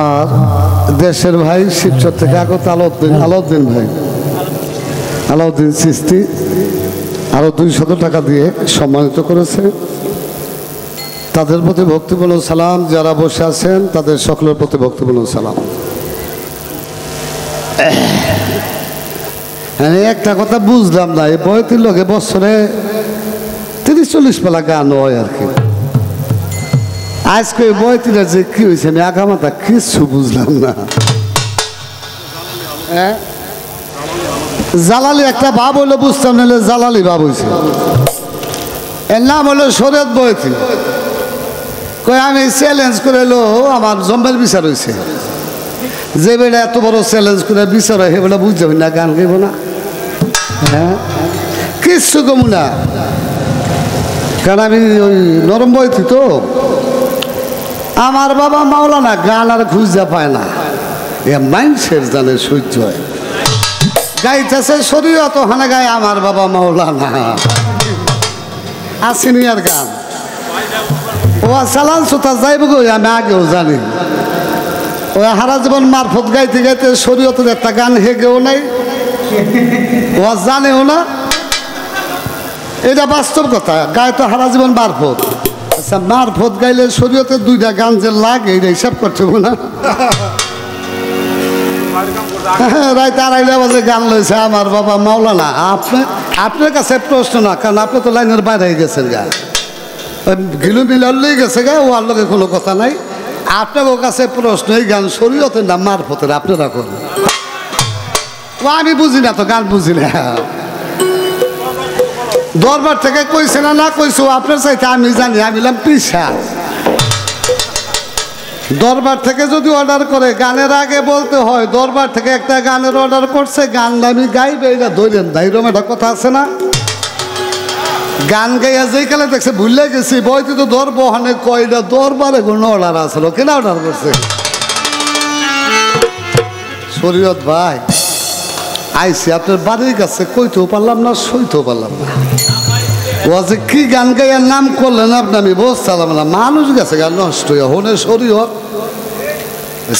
আর দেশের ভাই শিবচর থেকে আগত আলাউদ্দিন ভাই আলাউদ্দিন চিস্তি আরও 200 টাকা দিয়ে সম্মানিত করেছে। তাদের প্রতি ভক্তিপূর্ণ সালাম। যারা বসে আছেন তাদের সকলের প্রতি ভক্তিপূর্ণ সালাম। হ্যাঁ, একটা কথা বুঝলাম না, এই বয়তির লোকে বছরে 30-40 পালা গান হয় আর কি। আজকে বয়তিরা যে কি হয়েছে আমি আগামাতা কিছু বুঝলাম না। হ্যাঁ, জালালি একটা ভাব হইলো বুঝতাম, নাহলে জালালি ভাব হয়েছে। এর নাম হলো শরীয়ত বয়তি। কই আমি চ্যালেঞ্জ করে এলো আমার জম্বের বিচার হয়েছে। যে বেটা এত বড় চ্যালেঞ্জ করে বিচার হয় সে বেটা বুঝতে হবে না, গান গাইব না। হ্যাঁ, কিচ্ছু কমু না, কারণ আমি ওই নরম বয়তি তো। আমার বাবা মাওলানা গান আর খুঁজা পায় না, এ মাইন্ডসেট জানে সহ্য হয়। গাইতেছে শরীয়ত হানা গায়ে আমার বাবা মাওলানা আসেনি আর গান ও চালান সোতা যাইব গো, আমি আগেও জানি। ওই হারা জীবন মারফত গাইতে গাইতে শরীয়তের একটা গান হেগেও নাই, ও জানেও না। এটা বাস্তব কথা, গায়ে তো হারা জীবন মারফত। আচ্ছা, মারফত গাইলে শরীয়তের 2টা গান যে লাগে এটা হিসাব করতে হবে না। রায় 2:30 বাজে গান লইছে আমার বাবা মাওলানা। আপনার কাছে প্রশ্ন না, কারণ আপনি তো লাইনের বাইরে গেছেন গা, গিলু মিলালেই গেছে গা, ওর লগে কোনো কথা নাই। আপনার কাছে প্রশ্ন, এই গান শরীয়তের না মারফতের, আপনারা করুন। ও আমি বুঝি না তো, গান বুঝি না। দরবার থেকে কইছে না কইছো আপনার চাইতে আমি জানি, আমি বললাম পিসা। দরবার থেকে যদি অর্ডার করে গানের আগে বলতে হয় দরবার থেকে একটা গানের অর্ডার করছে, গান আমি গাইবে, এটা ধরেন না, এরকম একটা কথা আছে না। গান গাইয়া যেই কালে দেখছে ভুলে গেছি, বইতে তো ধরবো হানে কয়টা দরবারে কোনো অর্ডার আসলো, কেনা অর্ডার করছে। শরীয়ত ভাই আইসি আপনার বাড়ির কাছে, কইতেও পারলাম না, সইতেও পারলাম না। ও যে কি গান গাইয়ার নাম করলেন আপনি, আমি বুঝতাম না। মানুষ গেছে গান নষ্ট হইয়া হনে শরীয়ত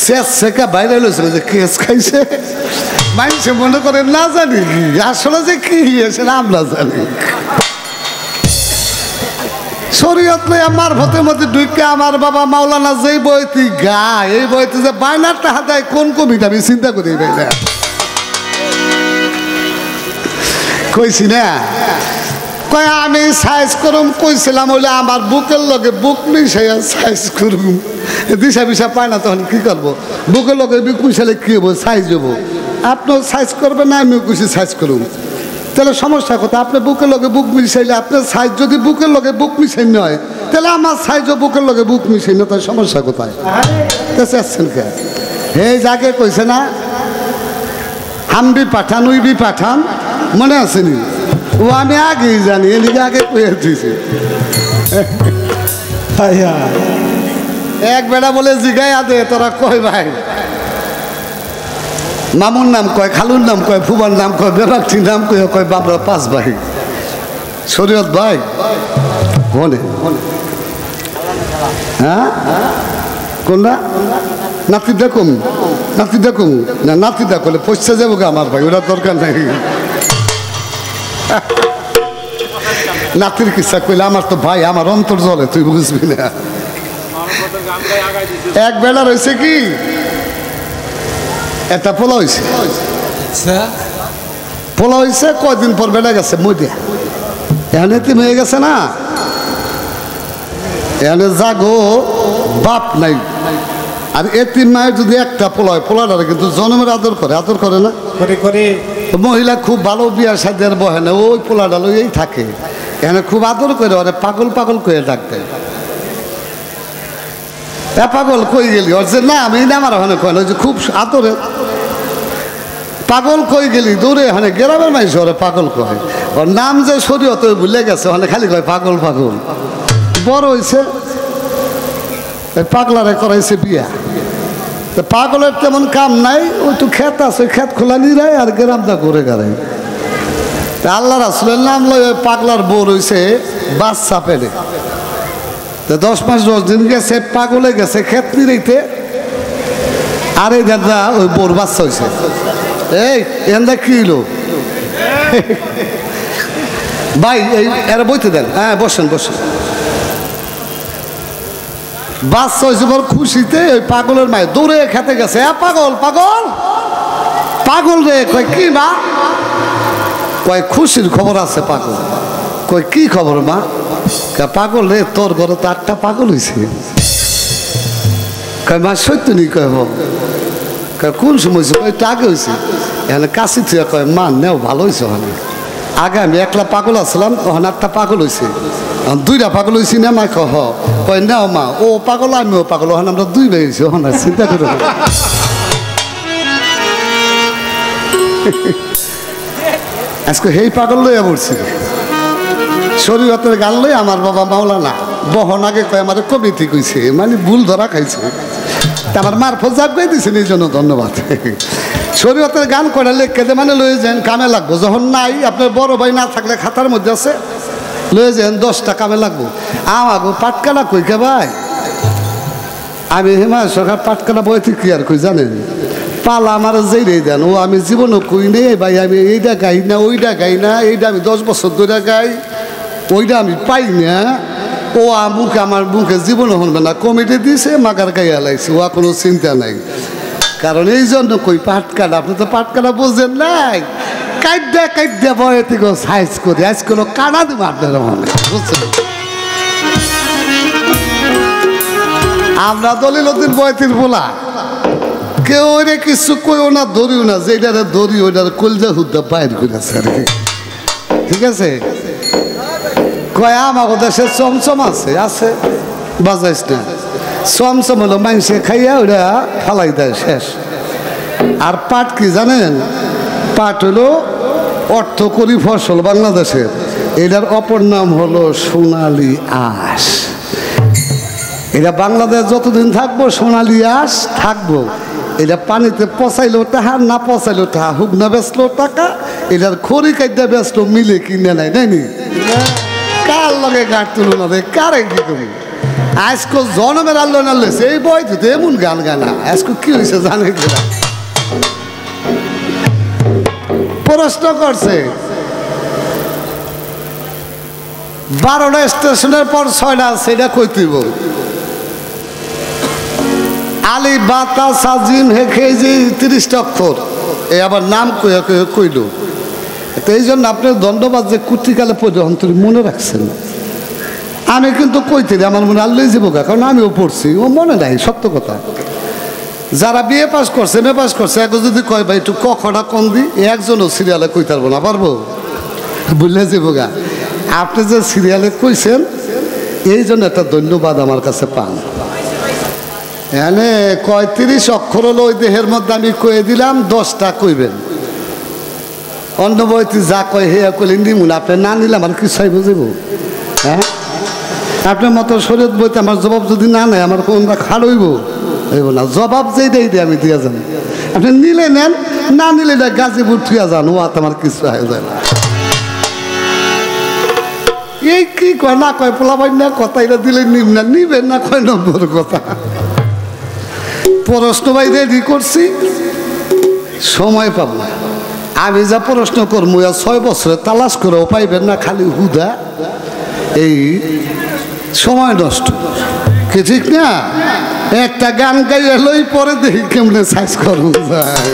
শেষ শেখা বাইরে লইছিল যে কেস খাইছে। মানুষে মনে করে না জানি কি আসলে যে কি হয়েছে আমরা জানি। শরীয়ত লই আমার ভতের মধ্যে ঢুকে আমার বাবা মাওলানা যেই বইতি গায়, এই বইতে যে বাইনারটা হাতায় কোন কবিতা আমি চিন্তা করি বাইরে কইছি না। কয় আমি সাইজ করুম কইছিলাম, হইলে আমার বুকের লগে বুক মিশাইয়া সাইজ করুম। দিশা বিশা পায় না, তখন কি করবো? বুকের লগে বুক মিশালে কি হবো? সাইজ হবো। আপনিও সাইজ করবেন না, আমিও খুশি সাইজ করুম। তাহলে সমস্যা কোথায়? আপনি বুকের লগে বুক মিশাইলে আপনার সাইজ যদি বুকের লগে বুক মিশাই নয়, তাহলে আমার সাইজও বুকের লগে বুক মিশাই না, তাই সমস্যা কোথায়? চাচ্ছেন কে? এই যাকে কইছে না হামবি পাঠান উইবি পাঠান, মনে আসেনি? ও আমি আগেই জানি, এদিকে আগে কয়ে দিয়েছি। এক বেড়া বলে জিগাইয়া দে তোরা কয় ভাই, মামুর নাম কয়, খালুর নাম কয়, ফুবার নাম কয়, বেবাকটির নাম কয়, কয় বাবরা 5 ভাই। শরীয়ত ভাই বলে হ্যাঁ কোনটা নাতি দেখুন, নাতি দেখুন না, নাতি দেখলে পয়সা যাবো গে আমার ভাই, ওটা দরকার নাই। নাতির কিসা কইলে আমার তো ভাই, আমার অন্তর জ্বলে, তুই বুঝবি না। এক বেলা রয়েছে কি একটা পোলা হয়েছে, পোলা হয়েছে কয়দিন পর বেলা গেছে মরিয়া, এখন এতিম হয়ে গেছে না। এখানে জাগো বাপ নাই। আর এতিম মায়ের যদি একটা পোলা হয়, পোলাটারে কিন্তু জন্মের আদর করে না? করে মহিলা খুব ভালো বিয়ার সাথে আর বহে না, ওই পোলাটা লইয়েই থাকে। এখানে খুব আদর করে, ওরে পাগল পাগল করে ডাকতে। পাগল কই গেলি? ওর যে না আমি না, আমার ওখানে কয় না, ওই যে খুব আদরে পাগল কই গেলি দূরে, ওখানে গ্রামের মানুষ ওরে পাগল কয়। ওর নাম যে শরীয়ত ভুলে গেছে, ওখানে খালি কয় পাগল পাগল। বড় হয়েছে, পাগলারে করাইছে বিয়া। পাগলের তেমন কাম নাই, ওই তো ক্ষেত আছে, ক্ষেত খোলা নিরায় আর গ্রামটা ঘুরে গাড়ায়। আল্লাহ রাসূলের নাম লয় পাগলার বউ রয়েছে বাচ্চা পেলে। 10 মাস 10 দিন গেছে, পাগলে গেছে ক্ষেত নিরাইতে, আর এই দাদা ওই বউর বাচ্চা হয়েছে। এই এন্দা কি হইল ভাই? এই এরা বইতে দেন, হ্যাঁ বসেন বসেন। বাচ্চা হয়েছে বড় খুশিতে, ওই পাগলের মায়ে দৌড়ে খেতে গেছে। পাগল পাগল পাগল রে, কয় কি মা? কয় খুশির খবর আছে। পাগল কয় কি খবর মা? পাগল রে, তোর ঘরে তো 8টা পাগল হয়েছে। কয় মা সত্য নি? কয় কোন সময় হয়েছে? কয় আগে হয়েছে। এখানে কাশি থুয়া কয় মা নেও ভালো হয়েছে। ওখানে আগে আমি একলা পাগল আসলাম, ওখানে 8টা পাগল হয়েছে। 2টা পাগল হয়েছি না মা? কয় নাও মা, ও পাগল আমিও পাগল, ওখানে আমরা 2 ভাই হয়েছি। ওখানে চিন্তা করে আজকে সেই পাগল লইয়া পড়ছি। শরীয়তের গান লই আমার বাবা মাওলানা বহন আগে কয় আমার কবিতি কইছে, মানে ভুল ধরা খাইছে। আমার মারফত জাগ গাই দিয়েছেন, এই জন্য ধন্যবাদ। শরীয়তের গান করে লেখকে যে মানে লয়ে যান, কামে লাগবো। যখন নাই, আপনার বড় ভাই না থাকলে খাতার মধ্যে আছে, লয়ে যান 10টা কামে লাগবো। আমাগো পাটকালা কই কে ভাই? আমি হেমা সরকার পাটকালা বইতে কি আর কই জানেন? পালা আমার যেই দেন, ও আমি জীবনও কই নেই ভাই। আমি এইটা গাই না, ওইটা গাই না, এইটা আমি 10 বছর ধরে গাই, ওইটা আমি পাই না। ও আমার মুখে জীবনও শুনবে না, কমিটি দিয়েছে মাগার গাইয়া লাগছে, ও কোনো চিন্তা নাই। কারণ এই জন্য কই পাটকালা, আপনি তো পাটকালা বুঝছেন নাই। কাইডা বয়ে থেকে সাইজ করি, আজ কোনো কানা দেবো আপনারা মনে বুঝছেন। আমরা দলিলউদ্দিন বয়তির বলা কেউ ওইটা কিছু কইও না, ধরিও না, যেটারে ধরি ওইটার কলজা হুদ্দা বাইর করেছে আর কি। ঠিক আছে? কয় আমাকে দেশে চমচম আছে বাজাইস না। চমচম হলো মাংসে খাইয়া ওইটা ফালাই দেয়, শেষ। আর পাট কি জানেন? পাট হলো অর্থকরী ফসল বাংলাদেশের। এটার অপর নাম হলো সোনালী আঁশ। এটা বাংলাদেশ যতদিন থাকবো সোনালী আঁশ থাকবো। এটা পানিতে পচাইলেও টাকা, না পচাইলেও টাকা, হুক না বেচলেও টাকা। এটার খড়ি কাইটা বেচলো মিলে কিনে নাই, নাইনি? কার লগে গাছ তুলো না রে, কারে কি করি? আজকে জনমের আল্লো না লেছে, এই বই তো এমন গান গানা। আজকে কি হয়েছে জানে কিনা? প্রশ্ন করছে 12টা স্টেশনের পর 6টা আছে, এটা কই তুইব? আলি বাতা সাজিম হেখে যে 30টা অক্ষর, এ আবার নাম কইল। তো এই জন্য আপনার দণ্ডবাদ যে কুর্তিকালে পড়ে অন্তরে মনে রাখছেন। আমি কিন্তু কইতে আমার মনে আল্লাহ জীবকা, কারণ আমিও পড়ছি, ও মনে নাই, সত্য কথা। যারা বিএ পাস করছে, এমএ পাস করছে, এখন যদি কয় ভাই একটু কখটা কম দিই, একজনও সিরিয়ালে কইতে পারবো না, পারবো? বুঝলে জীবকা, আপনি যে সিরিয়ালে কইছেন এই জন্য একটা ধন্যবাদ আমার কাছে পান। এখানে 30 অক্ষর হলো ওই দেহের মধ্যে, আমি কয়ে দিলাম 10টা কইবেন। অন্য বইতে যা কয় হে কইলে নিমুন, আপনি না নিলে আমার কি চাই বুঝিব? হ্যাঁ, আপনার মতো শরীয়ত বইতে আমার জবাব যদি না নেয়, আমার কোনটা খাড়ইব হইব না। জবাব যেই দেয় আমি দিয়া যান, আপনি নিলে নেন, না নিলে না গাজীপুর থুয়া যান, ও আমার কিছু হয়ে যায় না। এই কি কয় না কয় পোলাবাই না কথা, এটা দিলে নিব না, নিবেন না, কয় নম্বর কথা। প্রশ্ন ভাই রেডি করছি, সময় পাবো। আমি যা প্রশ্ন করবো 6 বছরে তালাশ করেও পাইবেন না, খালি হুদা এই সময় নষ্ট, কি ঠিক না? একটা গান গাইয়া লই, পরে দেখি কেমনে সাইজ করুন যায়।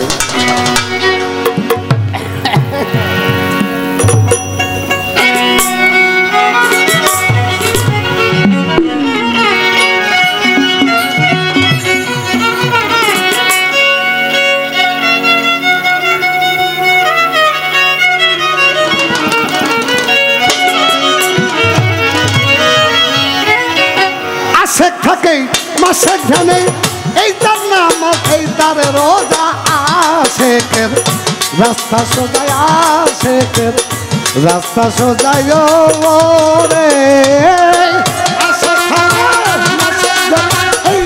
মাসে ধ্যানে এই তার নাম এই তার রোজা আশেকের রাস্তা সোজায় আশেকের রাস্তা সোজায় রে এই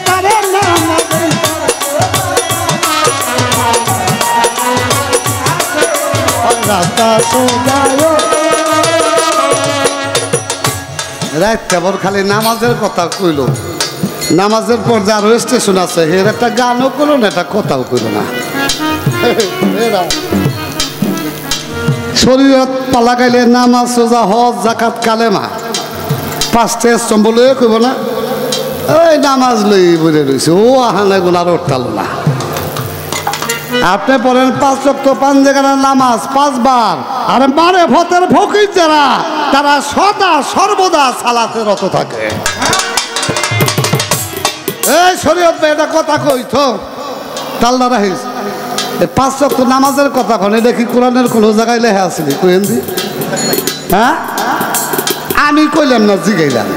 তারের নাম রাস্তা রাত কেবল খালি নামাজের কথা কইল নামাজের পর যে আরো স্টেশন আছে এর একটা গানও করলো না একটা কথাও কইল না শরীয়ত পালা গাইলে নামাজ সোজা হজ জাকাত কালেমা পাঁচটা স্তম্ভ লয়ে কইব না ওই নামাজ লই বলে রয়েছে ও আহানা গুনার ওঠালো না আপনি পড়েন 5 ওয়াক্ত 5 জায়গার নামাজ 5 বার আর মারে ভতের ফকির যারা তারা সদা সর্বদা সালাতে রত থাকে এই শরীয়ত ভাই এটা কথা কইতো তাল্লা রাখিস এই 5 ওয়াক্ত নামাজের কথা কোন এটা কি কোরআনের কোনো জায়গায় লেখা আছে নি কইেন দি হ্যাঁ আমি কইলাম না জিগাইলাম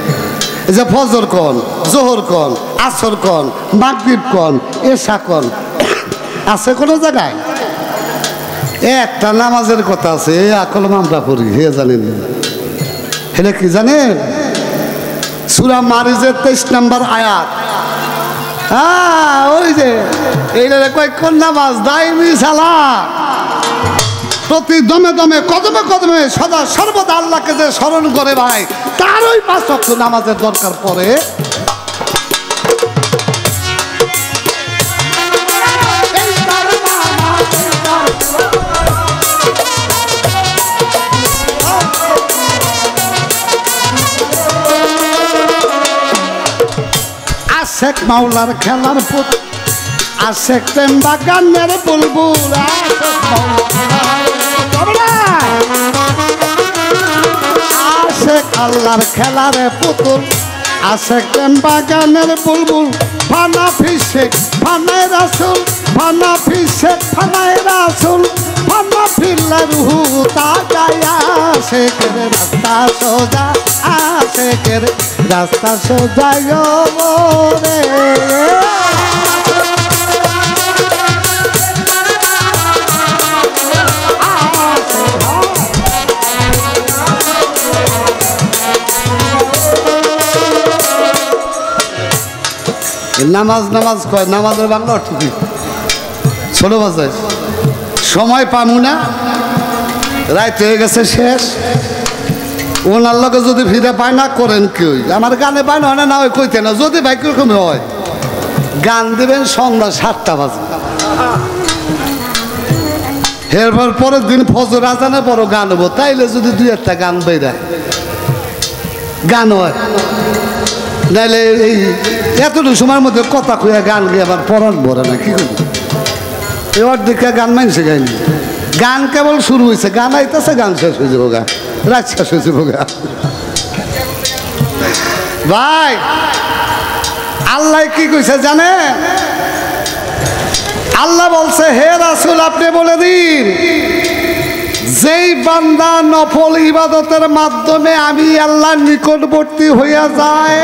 এই যে ফজর কোন জোহর কোন আসর কোন মাগরিব কোন এশা কোন আছে কোনো জায়গায় একটা নামাজের কথা আছে আকল আমরা পড়ি হে জানেন হেলে কি জানেন সূরা মারিজের 23 নম্বর আয়াত ওই যে এইটা কয় কোন নামাজ দাইমি সালাত প্রতি দমে দমে কদমে কদমে সদা সর্বদা আল্লাহকে যে স্মরণ করে ভাই তার ওই 5 ওয়াক্ত নামাজের দরকার পড়ে আশেক মাওলার খেলার পুত আশেক প্রেম বাগানের বুলবুল আশেক আল্লাহর খেলার পুতুল আশেক প্রেম বাগানের বুলবুল ফানা ফিশেক ফানায় রাসুল ফানা ফিশেক ফানায় রাসুল ফানা ফিরলা রুহু তা গায়া আশেকের রাস্তা সোজা আশেকের রাস্তা সোজা রে নামাজ নামাজ কয় নামাজের বাংলা অর্থ কি ষোলো বাজায় সময় পামু না রাত হয়ে গেছে শেষ ওনার লগে যদি ফিরে পায় না করেন কেউ আমার গানে পায় না না ওই কইতে না যদি ভাই কিরকম হয় গান দেবেন সন্ধ্যা 7টা বাজে এরপর পরের দিন ফজর আজানের পরও গান হবো তাইলে যদি 2-1টা গান বেরায় গান হয় নাইলে এই এতটুকু সময়ের মধ্যে কথা কইয়া গান গিয়ে আবার পরাণ ভরে না কি করবো এবার দেখে গান মানছে গাইনি গান কেবল শুরু হয়েছে গান আইতেছে গান শেষ হয়ে যাবো গা রাত শেষ হয়ে যাবো গা ভাই আল্লাহ কি কইছে জানে আল্লাহ বলছে হে রাসূল আপনি বলে দিন যেই বান্দা নফল ইবাদতের মাধ্যমে আমি আল্লাহ নিকটবর্তী হইয়া যায়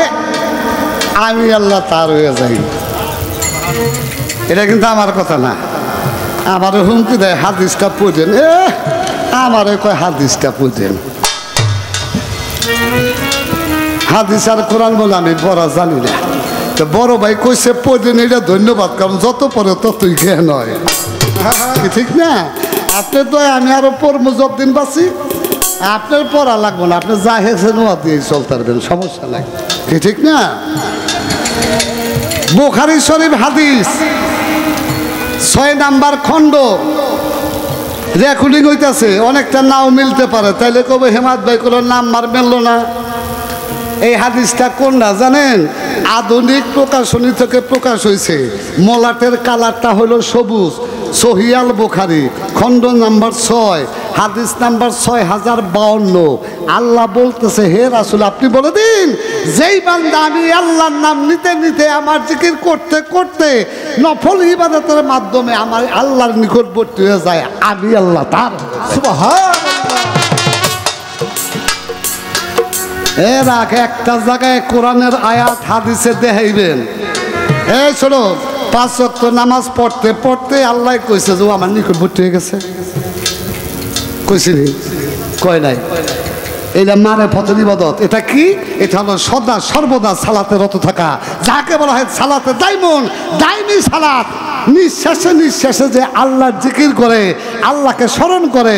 আমি আল্লাহ তার হয়ে যাই এটা কিন্তু আমার কথা না আমার হুমকি দেয় হাদিসটা পড়েন আমার কয় হাদিসটা পড়েন হাদিস আর কোরআন বলে আমি পড়া জানি না তো বড় ভাই কইছে পড়েন এটা ধন্যবাদ কারণ যত পড়ে ততই জ্ঞান হয় ঠিক না আপনি তো আমি আরো পড়বো যতদিন বাঁচি আপনার পড়া লাগবে না আপনি যা হেসে নোয়া দিয়ে চলতে পারবেন সমস্যা নাই ঠিক না বুখারী শরীফ হাদিস 6 নাম্বার খণ্ড রেকর্ডিং হইতেছে অনেকটা নাও মিলতে পারে তাইলে কবে হেমাদ ভাই কোনো নাম্বার মিললো না এই হাদিসটা কোনটা জানেন আধুনিক প্রকাশনী থেকে প্রকাশ হয়েছে মলাটের কালারটা হলো সবুজ সহিয়াল বুখারী খণ্ড নাম্বার 6 হাদিস নাম্বার 6052। আল্লাহ বলতেছে, হে রাসূল আপনি বলে দিন, যেই বান্দা আমি আল্লাহর নাম নিতে নিতে আমার জিকির করতে করতে নফল ইবাদতের মাধ্যমে আমার আল্লাহর নিকটবর্তী হয়ে যায়, আমি আল্লাহ তার। সুবহানাল্লাহ। এর আগে একটা জায়গায় কোরআনের আয়াত হাদিসে দেখাইবেন, এই শোনো, 5 ওয়াক্ত নামাজ পড়তে পড়তে আল্লাহ কইছে যে আমার নিকটবর্তী হয়ে গেছে। কইছিনি? কয় নাই। এটা মারেফতের ইবাদত। এটা কি? এটা হলো সদা সর্বদা সালাতে রত থাকা, যাকে বলা হয় সালাতে দাইমুন, দাইমি সালাত। নিঃশ্বাসে নিঃশ্বাসে যে আল্লাহর জিকির করে, আল্লাহকে স্মরণ করে,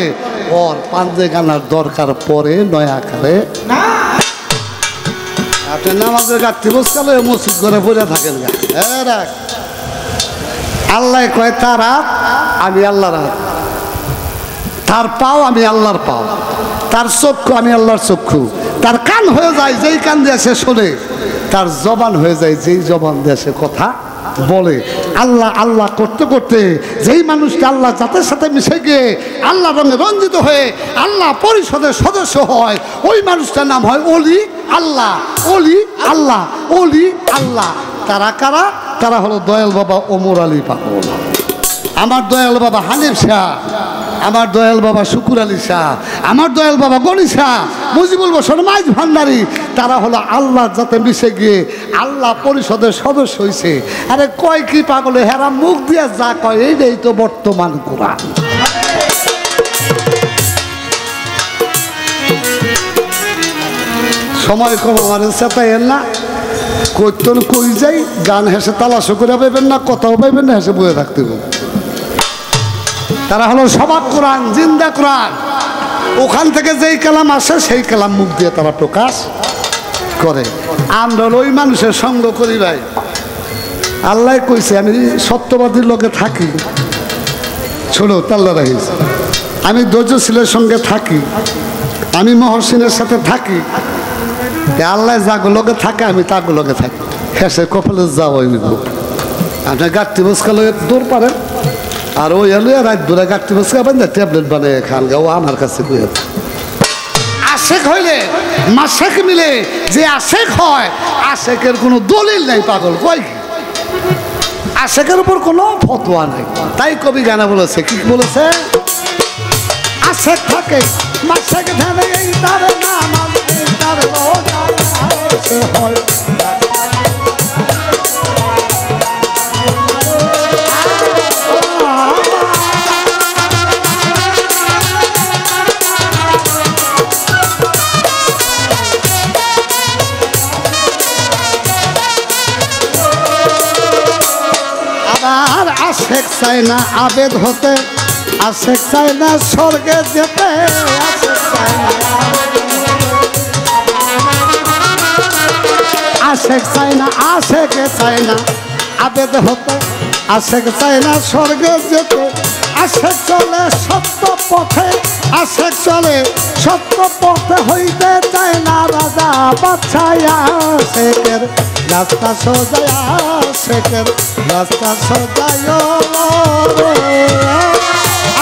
ওর পাঞ্জে গানার দরকার পরে নয়া করে না। আপনি নামাজের গাছটি বসকালে মসজিদ করে পড়ে থাকেন গা। আল্লাহ কয় তার হাত, আমি আল্লাহর হাত। তার পাও, আমি আল্লাহর পাও। তার চক্ষু, আমি আল্লাহর চক্ষু। তার কান হয়ে যায় যেই কান দিয়ে সে শোনে, তার জবান হয়ে যায় যেই জবান দিয়ে সে কথা বলে। আল্লাহ আল্লাহ করতে করতে যেই মানুষটা আল্লাহ জাতের সাথে মিশে গিয়ে আল্লাহ রঙে রঞ্জিত হয়ে আল্লাহ পরিষদের সদস্য হয়, ওই মানুষটার নাম হয় অলি আল্লাহ। অলি আল্লাহ, অলি আল্লাহ। তারা কারা? তারা হলো দয়াল বাবা ওমর আলী পাগল, আমার দয়াল বাবা হানিফ শাহ, আমার দয়াল বাবা শুকুর আলী শাহ, আমার দয়াল বাবা গনি শাহ, মুজিবুল বসর মাইজ ভান্ডারী। তারা হলো আল্লাহ যাতে মিশে গিয়ে আল্লাহ পরিষদের সদস্য হয়েছে। আরে কয় কি পাগলে, হেরা মুখ দিয়ে যা কয় এইটাই তো বর্তমান কোরআন। সময় কম, আমার চেতাইয়ের না, কীর্তন কই যাই, গান হেসে তালাশও করে পাইবেন না, কথাও পাইবেন না, হেসে বয়ে থাকতে হবে। তারা হলো সবাক কোরআন, জিন্দা কোরআন। ওখান থেকে যেই কালাম আসে সেই কালাম মুখ দিয়ে তারা প্রকাশ করে। আমরা ওই মানুষের সঙ্গ করি ভাই। আল্লাহ কইছে আমি সত্যবাদীর লোকে থাকি। শোনো, তাল্লা রাহিস, আমি ধৈর্যশীলের সঙ্গে থাকি, আমি মহসিনের সাথে থাকি। আল্লাহ যাগুলোকে থাকে আমি তাগুলোকে থাকি। হেসে কপালে যাও ওই আপনার গাঠটি বসকালে দূর পারেন, আর ওই এলো রাত দূরে গাঠটি বসকা বান্ধে ট্যাবলেট বানিয়ে খান গা। ও আমার কাছে কই আশেক হইলে মাসেক মিলে যে আশেক হয়, আশেকের কোনো দলিল নাই পাগল। কই আশেকের উপর কোনো ফতোয়া নাই। তাই কবি গানা বলেছে, কি বলেছে? আশেক থাকে মাসেক ধ্যানে, এই তার নাম তার হয়। আবার আশেক চায় না আবেদ হতে, আশেক চায় না স্বর্গে যেতে, আশেক চায় না, আশেকে চায় না আবেদ হতে, আশেক চায় না স্বর্গে যেতে। আশেক চলে সত্য পথে, আশেক চলে সত্য পথে, হইতে চায় না রাজা বাদশাহ। আশেকের রাস্তা সোজায়, আশেকের রাস্তা সোজায় রে।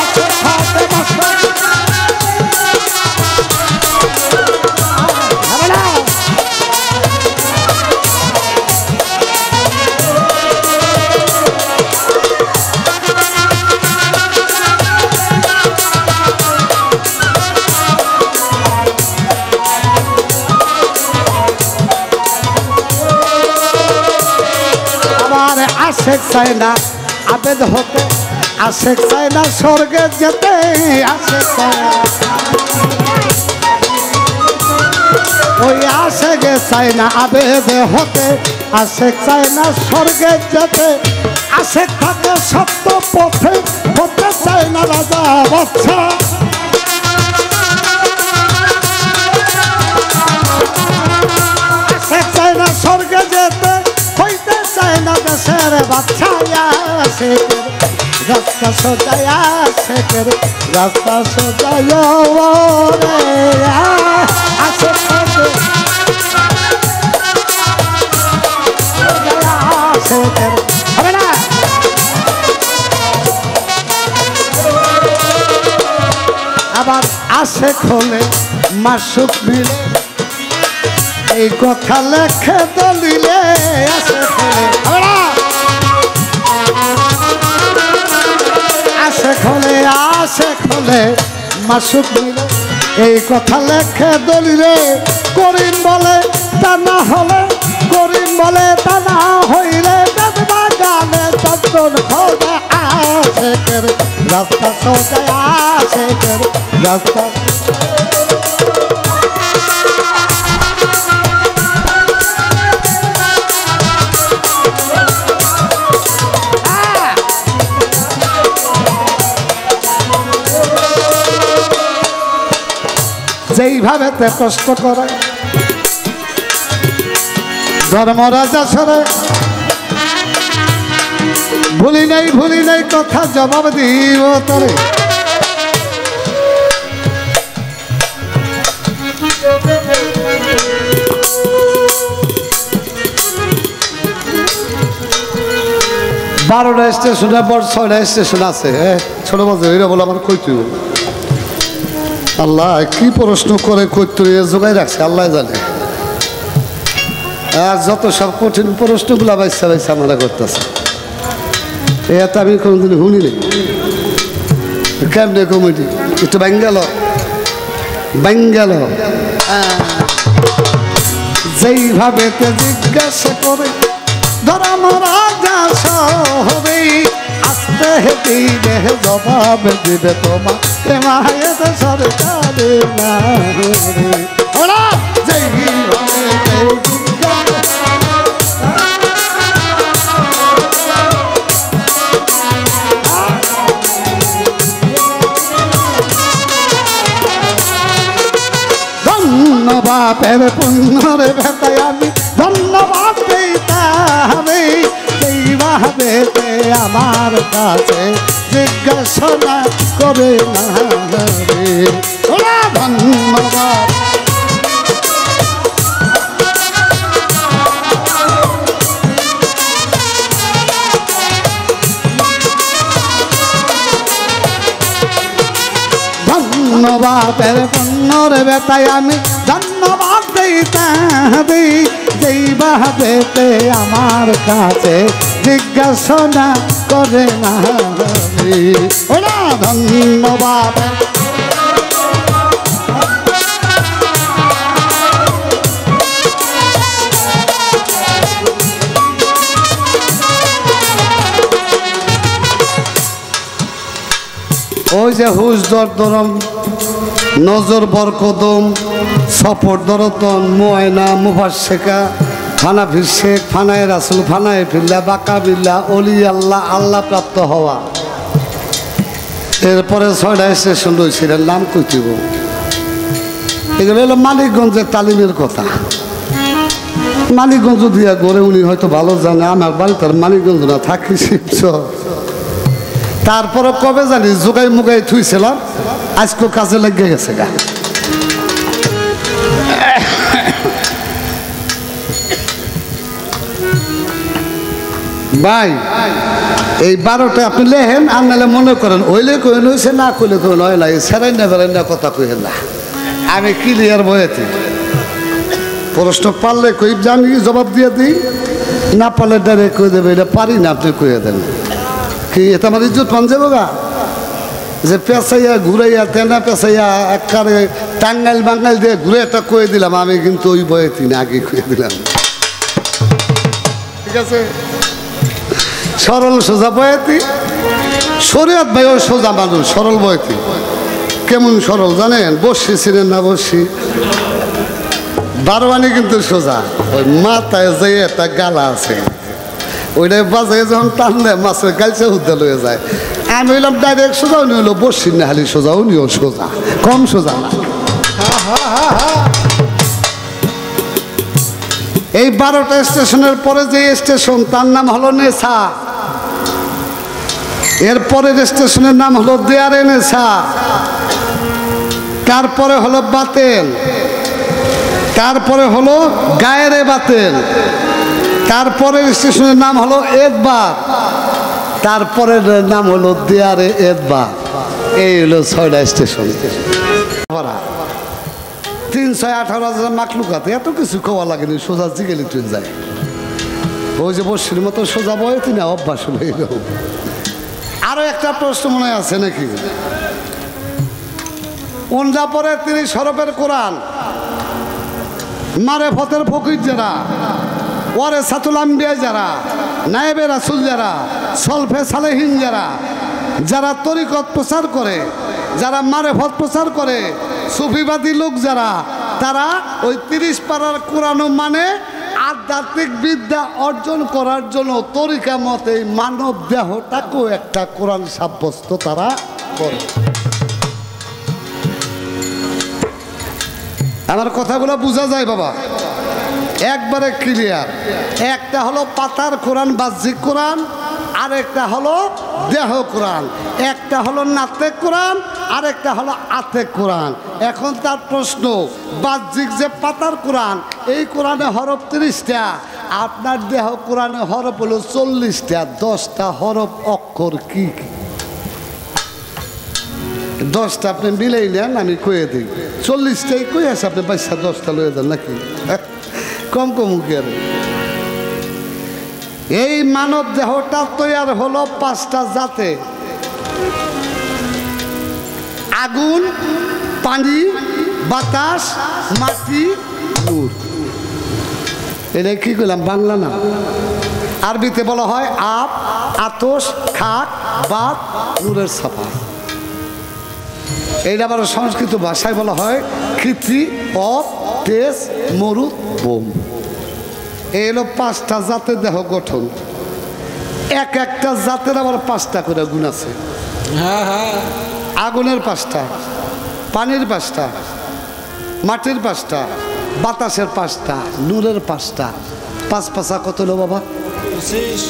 আশেক হাতে বসে আশেক চায় না আবেদ হতে, আশেক চায় না স্বর্গে যেতে। আশেক চায় না, ওই আশেকে চায় না আবেদ হতে, আশেক চায় না স্বর্গে যেতে। আশেক থাকে সত্য পথে, হতে চায় না রাজা বাদশা। আশেক চায় না স্বর্গে যেতে, হইতে চায় না দেশের বাদশা। আশেকের রাস্তা সোজায়, আশেকের রাস্তা সোজায় রে। আশেক আশেকের হবে না। আবার আসে খোলে মাসুক মিলে এই কথা লেখে দলিলে আসে খোলে আসে খোলে মাসুক মিলে এই কথা লেখে দলিলে করিম বলে তা না হলে করিম বলে তা না হইলে গানে চন্দন খোঁজা আশেকের রাস্তা সোজা আশেকের রাস্তা যেইভাবে তে কষ্ট করে ধর্মরাজা সরে ভুলি নাই কথা জবাব দিব তরে বারোটা স্টেশনের পর 6টা স্টেশন আছে ছোট বলতে এরা বলে আমার কইতে আল্লাহ কি প্রশ্ন করে কইতে জোগাই রাখছে আল্লাহ জানে আর যত সব কঠিন প্রশ্নগুলো বাইসা আমরা করতেছে এত আমি কোনোদিন শুনি নি কেমনে কমিটি একটু বেঙ্গাল যেইভাবে জিজ্ঞাসা করে ধরা মরা যা শহরে আসতে দিবে জবাব দিবে তোমার মায়ের সরকারে না ধন্যবাদের পুণ্যর ভেতায় আমি ধন্যবাদ দিতে হবে সেইভাবে আমার কাছে জিজ্ঞাসা করে না ধন্যবাদ ধন্যবাদের পুণ্যর বেতায় আমি ধন্যবাদ দিতে হবে যেইভাবে আমার কাছে জিজ্ঞাসা করে না ধন্যবাদ ওই যে হুশ দরদরম নজর বরকদম সফর দরতন মুআয়না মুফাসসিকা ফানাফি শেখ ফানায় রাসুল ফানায় ফিল্লা বাকা বিল্লা অলি আল্লাহ আল্লাহ প্রাপ্ত হওয়া এরপরে 6টা স্টেশন রয়েছিল নাম কইতিব এগুলো হলো মানিকগঞ্জের তালিমের কথা মানিকগঞ্জ দিয়া গড়ে উনি হয়তো ভালো জানে আমার বাড়ি তার মানিকগঞ্জ না থাকি শিবচর তারপরে কবে জানি জোগাই মুগাই থুইছিলাম আজকে কাজে লেগে গেছে গা ভাই এই 12টা আপনি লেহেন আর নাহলে মনে করেন ওইলে কইন হয়েছে না কইলে কইন হয় না এই সেরাই না বেরাই না কথা কইেন না আমি ক্লিয়ার বয়েতে প্রশ্ন পারলে কই জানি জবাব দিয়ে দিই না পারলে ডাইরেক্ট কই দেবে এটা পারি না আপনি কইয়ে দেন কি এটা আমার ইজ্জত পান যাবো গা যে পেঁচাইয়া ঘুরাইয়া তেনা পেঁচাইয়া একবারে টাঙ্গাইল বাঙ্গাইল দিয়ে ঘুরে একটা কয়ে দিলাম আমি কিন্তু ওই বয়েতি না আগে কয়ে দিলাম ঠিক আছে সরল সোজা বয়েতি শরীয়ত ভাই ওই সোজা মানুষ সরল বয়েতি কেমন সরল জানেন বসি ছিলেন না বসি বারোয়ানি কিন্তু সোজা ওই মাথায় যে একটা গালা আছে ওইটাই বাজায় যখন টানলে মাছের গালছে উদ্দা লয়ে যায় আমি হইলাম ডাইরেক্ট সোজা উনি হইলো বসি না হালি সোজা উনিও সোজা কম সোজা না এই 12টা স্টেশনের পরে যে স্টেশন তার নাম হলো নেশা এরপরের স্টেশনের নাম হলো দেয়ারে নেশা তারপরে হলো বাতেন তারপরে হলো গায়েরে বাতেন তারপরের স্টেশনের নাম হলো এদবার তারপরের নাম হলো দেয়ারে এদবার এই হলো 6টা স্টেশন। 3-6-18,000 মাকলুকাত, এত কিছু খাওয়া লাগেনি, সোজা জিগেলি ট্রেন যায়। ওই যে বসির মতো সোজা বয়ে তিনি অভ্যাস হলো এরকম। আরো একটা প্রশ্ন মনে আছে নাকি? ওনজা পরে 30 হরফের কোরআন, মারেফতের ফকির যারা, ওয়ারে সাতুল আম্বিয়া যারা, নায়েবে রাসূল যারা, সলফে সালেহিন যারা, যারা তরিকত প্রচার করে, যারা মারেফত প্রচার করে, সুফিবাদী লোক যারা, তারা ওই 30 পারার কোরআন মানে আধ্যাত্মিক বিদ্যা অর্জন করার জন্য তরিকা মতে মানব দেহটাকেও একটা কোরআন সাব্যস্ত তারা করে। আমার কথাগুলো বোঝা যায় বাবা, একবারে ক্লিয়ার। একটা হলো পাতার কোরআন, বাহ্যিক কোরআন, আর একটা হলো দেহ কোরআন, একটা হলো নাতে কোরআন, আর একটা হলো আতে কোরআন। এখন তার প্রশ্ন, বাহ্যিক যে পাতার কোরআন, এই কোরআনে হরফ 30টা, আপনার দেহ কোরআনে হরফ হলো 40টা। 10টা হরফ অক্ষর কি কি? 10টা আপনি মিলেই নেন, আমি কয়ে দিই। 40টাই কই আছে, আপনি 10টা লয়ে যান নাকি? কম কম কি আর। এই মানব দেহটা তৈরি হলো 5টা জাতে: আগুন, পানি, বাতাস, মাটি, নূর। এটা কি করলাম? বাংলা না, আরবিতে বলা হয় আপ, আতস, খাক, বাত, নূরের ছাপা। এইটা আবার সংস্কৃত ভাষায় বলা হয় কৃতি, অপ, তেজ, মরুদ, বোম। এই হলো 5টা জাতের দেহ গঠন। এক একটা জাতের আবার 5টা করে গুণ আছে। আগুনের 5টা, পানির 5টা, মাটির 5টা, বাতাসের 5টা, নূরের 5টা। 5 কত হলো বাবা? 25।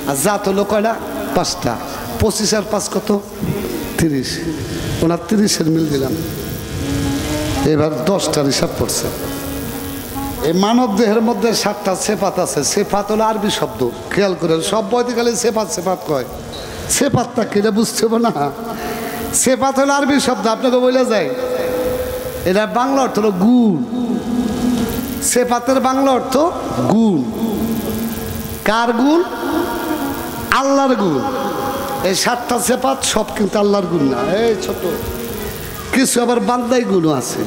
আর জাত হলো কয়টা? 5টা। 25 আর 5 কত? 30। ওনার 30-এর মিল দিলাম। এবার 10টার হিসাব পড়ছে। এই মানব দেহের মধ্যে 7টা সেফাত আছে। সেফাত হলো আরবি শব্দ, খেয়াল করেন। সব বইতে খালি সেফাত সেফাত কয়। সেফাতটা কিনা বুঝতে হবে না। সেফাত হলো আরবি শব্দ, আপনাকে বলে যায়। এটা বাংলা অর্থ হলো গুণ। সেফাতের বাংলা অর্থ গুণ। কার গুণ? আল্লাহর গুণ। এই 7টা সেফাত সব কিন্তু আল্লাহর গুণ না। এই ছোট কিছু আবার বান্দাই গুণও আছে।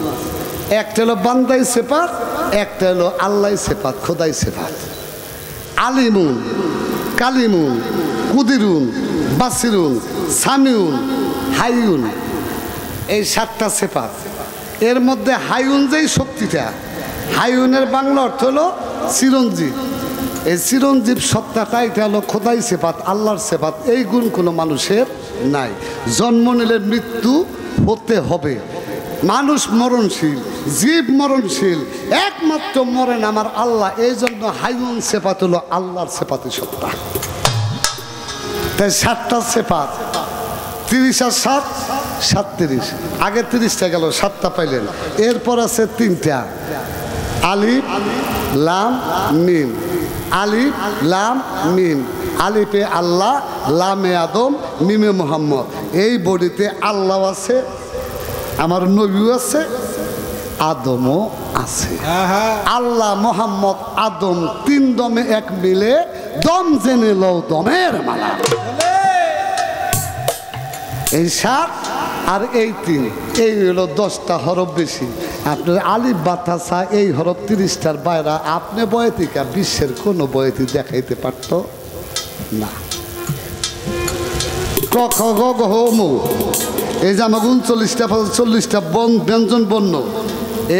একটা হলো বান্দাই সেফাত, একটা হলো আল্লাহ সেফাত, খোদাই সেফাত। আলিমুন, কালিমুন, কুদিরুন, বাসিরুন, সামিউন, হাইউন, এই 7টা সেফাত। এর মধ্যে হাইউন যেই শক্তিটা, হাইউনের বাংলা অর্থ হলো চিরঞ্জীব। এই চিরঞ্জীব সত্তাটা, এটা হলো খোদাই সেফাত, আল্লাহর সেফাত। এই গুণ কোনো মানুষের নাই। জন্ম নিলে মৃত্যু হতে হবে। মানুষ মরণশীল, জীব মরণশীল, একমাত্র মরেন আমার আল্লাহ। এই জন্য হাইউন সেফাত হলো আল্লাহর সেফাতি সত্তা। তাই 7টা সেফাত, 30 আর 7, 37। আগে 30টা গেল, 7টা পাইলেন। এরপর আছে 3টা: আলিফ, লাম, মিম। আলিফ, লাম, মিম। আলিফে আল্লাহ, লামে আদম, মিমে মোহাম্মদ। এই বডিতে আল্লাহ আছে, আমার নবীও আছে, আদমও আছে। আল্লাহ, মোহাম্মদ, আদম, 3 দমে এক মিলে দম জেনে লও দমের মালা। এই 7 আর এই 3, এই হলো 10টা হরফ বেশি। আপনার আলিফ বাতাসা এই হরফ 30টার বাইরা আপনি বয়তিকা বিশ্বের কোনো বয়তি দেখাইতে পারত না। ক খ গ ঘ ম, এই যে আমাকে 39টা ব্যঞ্জন বর্ণ।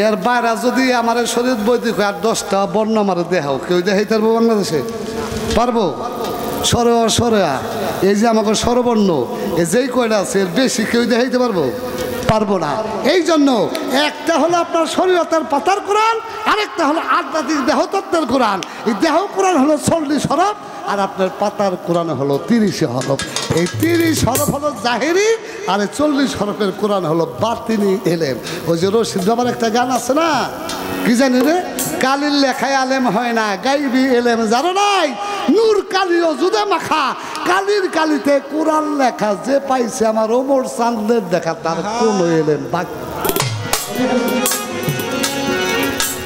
এর বাইরা যদি আমার শরীর বৈদিক আর 10টা বর্ণ আমার দেখাও, কেউ দেখাইতে পারবো বাংলাদেশে? পারবো? সরেয়া এই যে আমাকে স্বরবর্ণ, এই যেই কয়টা আছে এর বেশি কেউ দেখাইতে পারবো? পারবো না। এই জন্য একটা হলো আপনার শরীয়তের পাতার কোরআন, আরেকটা হলো আধ্যাত্মিক দেহতত্ত্বের কোরআন। এই দেহ কোরআন হলো 40 হরফ, আর আপনার পাতার কোরআন হলো 30 হরফ। এই 30 হরফ হলো জাহেরি, আর 40 হরফের কোরআন হলো বাতিনি এলেম। ওই যে রশিদ বাবার একটা গান আছে না, কি জানি রে, কালির লেখায় আলেম হয় না, গাইবি এলেম জানো নাই। নূর কালিও জুদে মাখা কালির কালিতে কোরআন লেখা যে পাইছে আমার ওমর চাঁদের দেখা তার কোন এলেন বাকি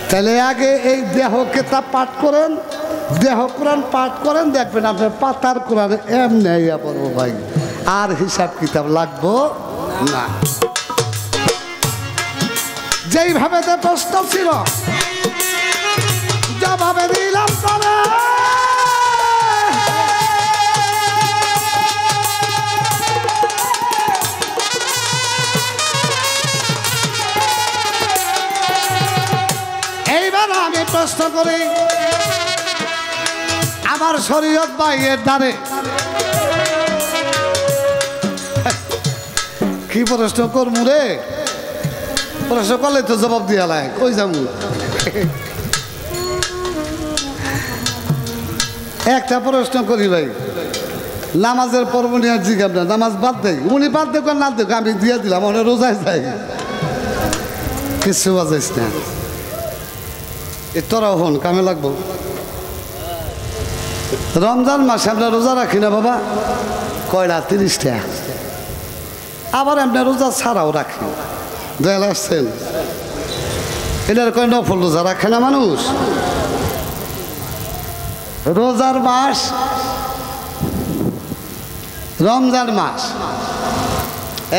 তাহলে আগে এই দেহ কেতাব পাঠ করেন দেহ কোরআন পাঠ করেন দেখবেন আপনার পাতার কোরআন এমনি আইয়া পড়বো ভাই আর হিসাব কিতাব লাগবো না যেইভাবে প্রশ্ন ছিল জবাবে দিলাম তবে এইবার আমি প্রশ্ন করি আমার শরীয়ত ভাইয়ের দ্বারে কি প্রশ্ন করমু রে প্রশ্ন করলে তো জবাব দিয়া লাই কই যাবো একটা প্রশ্ন করি ভাই নামাজের পর্ব নিয়ে জিজ্ঞাব না নামাজ বাদ দেয় উনি বাদ দেখ না দেখ আমি দিয়ে দিলাম অনেক রোজায় যাই কিছু বাজাইস না এ তোরাও হন কামে লাগবো রমজান মাসে আমরা রোজা রাখি না বাবা কয়টা 30টা আবার আমরা রোজা ছাড়াও রাখি দয়াল আসছেন এটার কয় নফল রোজা রাখে না মানুষ রোজার মাস রমজান মাস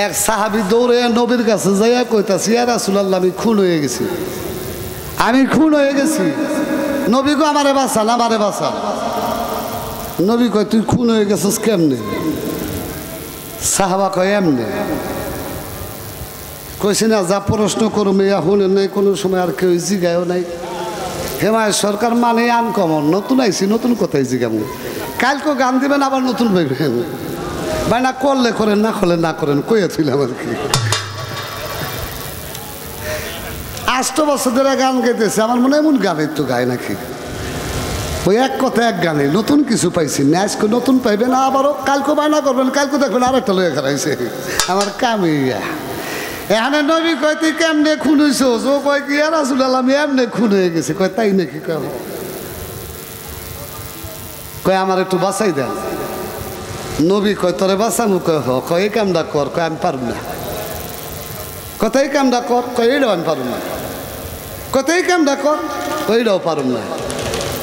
এক সাহাবি দৌড়ে নবীর কাছে যাইয়া কইতাছি ইয়া রাসূলুল্লাহ আমি খুন হয়ে গেছি নবী গো আমারে বাঁচান আমারে বাঁচান নবী কয় তুই খুন হয়ে গেছিস কেমনে সাহাবা কয় এমনে কইছে না যা প্রশ্ন করো মেয়া শুনে নাই কোনো সময় আর কেউ জিগায়ও নাই হেমায় সরকার মানে আনকমন নতুন আইসি নতুন কথাই জিগাম কালকে গান দিবেন আবার নতুন পাইবেন ভাই না করলে করেন না করলে না করেন কইয়াছিলাম আর কি 8 বছর ধরে গান গাইতেছে আমার মনে হয় এমন গানের তো গায় নাকি ওই এক কথা এক গানে নতুন কিছু পাইছি না আজকে নতুন পাইবেন আবারও কালকে বায়না করবেন কালকে দেখবেন আরেকটা লয়ে খারাইছে আমার কামে এখানে নবী কয় তুই কেমনে খুন হইছ ও কয় কি আর রাসূলুল্লাহ আমি এমনি খুন হয়ে গেছে কয় তাই নাকি কয় আমার একটু বাঁচাই দেন নবী কয় তোরে বাঁচামু কয় হ কয় এই কামটা কর কয় আমি পারব না কথাই কামটা কর কয় এইটাও আমি পারব না কথাই কামটা কর ওইটাও পারব না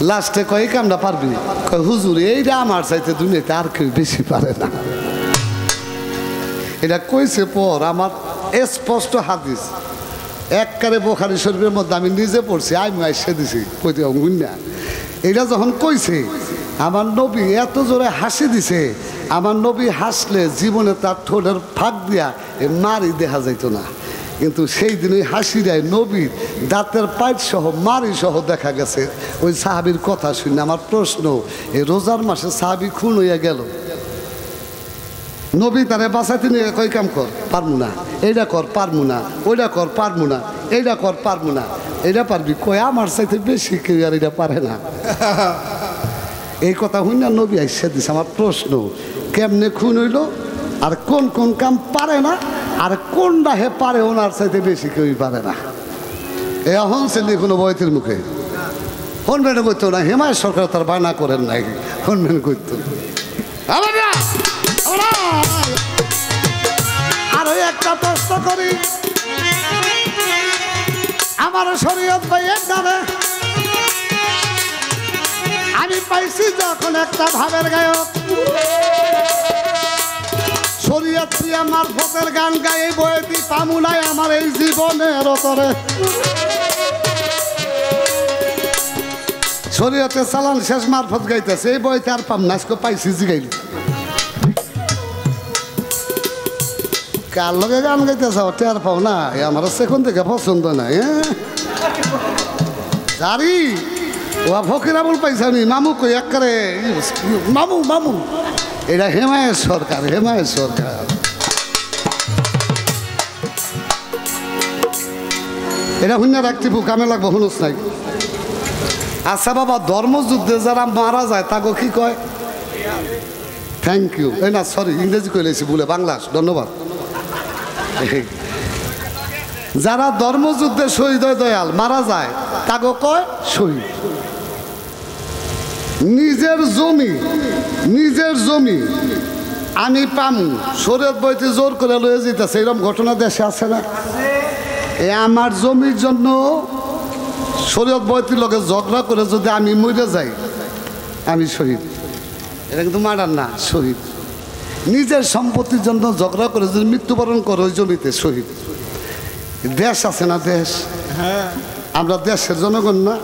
লাস্টে কয় এই কামটা পারবি কয় হুজুর এইটা আমার চাইতে দুনিয়াতে আর কেউ বেশি পারে না এটা কইছে পর আমার স্পষ্ট হাদিস একবারে বুখারী শরীফের মধ্যে আমি নিজে পড়ছি আমি আইসে দিছি কইতে না এটা যখন কইছে আমার নবী এত জোরে হাসি দিছে আমার নবী হাসলে জীবনে তার ঠোঁটের ফাঁক দিয়া মারি দেখা যাইতো না কিন্তু সেই দিন ওই হাসিরাই নবীর দাঁতের পাইট সহ মারি সহ দেখা গেছে ওই সাহাবীর কথা শুনে আমার প্রশ্ন এই রোজার মাসে সাহাবী খুন হইয়া গেল নবী তারে বাঁচাইতে নিয়ে কই কাম কর পারমু না এইটা কর পারমু না ওইটা কর পারমু না এইটা কর পারমু না এইটা পারবি কই আমার চাইতে বেশি কেউ আর এটা পারে না এই কথা হই না নবী আইসা দিছে আমার প্রশ্ন কেমনে খুন হইল আর কোন কোন কাম পারে না আর কোনটা হে পারে ওনার চাইতে বেশি কেউই পারে না এ এখন শ্রেণী কোনো বয়তের মুখে হনবেন করতো না হেমায় সরকার তার বায়না করেন নাই হনবেন করতো আর ওই একটা প্রশ্ন করি আমার শরীয়ত ভাইয়ের দ্বারা আমি পাইছি যখন একটা ভাবের গায়ক শরীয়ত প্রিয়া মারফতের গান গায়ে বইটি পামুনাই আমার এই জীবনের তরে শরীয়তে চালান শেষ মারফত গাইতেছে এই বইতে আর পাম না আজকে পাইছি জিগাইল কার লগে গান গাইতেছ টের পাও না আমার সেখান থেকে পছন্দ নাই জারি ও ফকির আবুল পাইছানি মামু কই একবারে মামু মামু এটা হেমায়ের সরকার হেমায়ের সরকার এটা শুনে রাখতে কামে লাগবো শুনুস নাই আচ্ছা বাবা ধর্মযুদ্ধে যারা মারা যায় তাকে কি কয় থ্যাংক ইউ এই না সরি ইংরেজি কই লেছি বলে বাংলা ধন্যবাদ যারা ধর্মযুদ্ধে শহীদ হয় দয়াল মারা যায় তাকে কয় শহীদ নিজের জমি আমি পামু শরীয়ত বইতে জোর করে লয়ে যেতেছে, এরকম ঘটনা দেশে আছে না? এ আমার জমির জন্য শরীয়ত বইতির লোকে ঝগড়া করে যদি আমি মরে যাই, আমি শহীদ। এটা কিন্তু মার্ডার না, শহীদ। নিজের সম্পত্তির জন্য ঝগড়া করে যদি মৃত্যুবরণ করে ওই জমিতে, শহীদ। দেশ আছে না, দেশ, আমরা দেশের জনগণ না?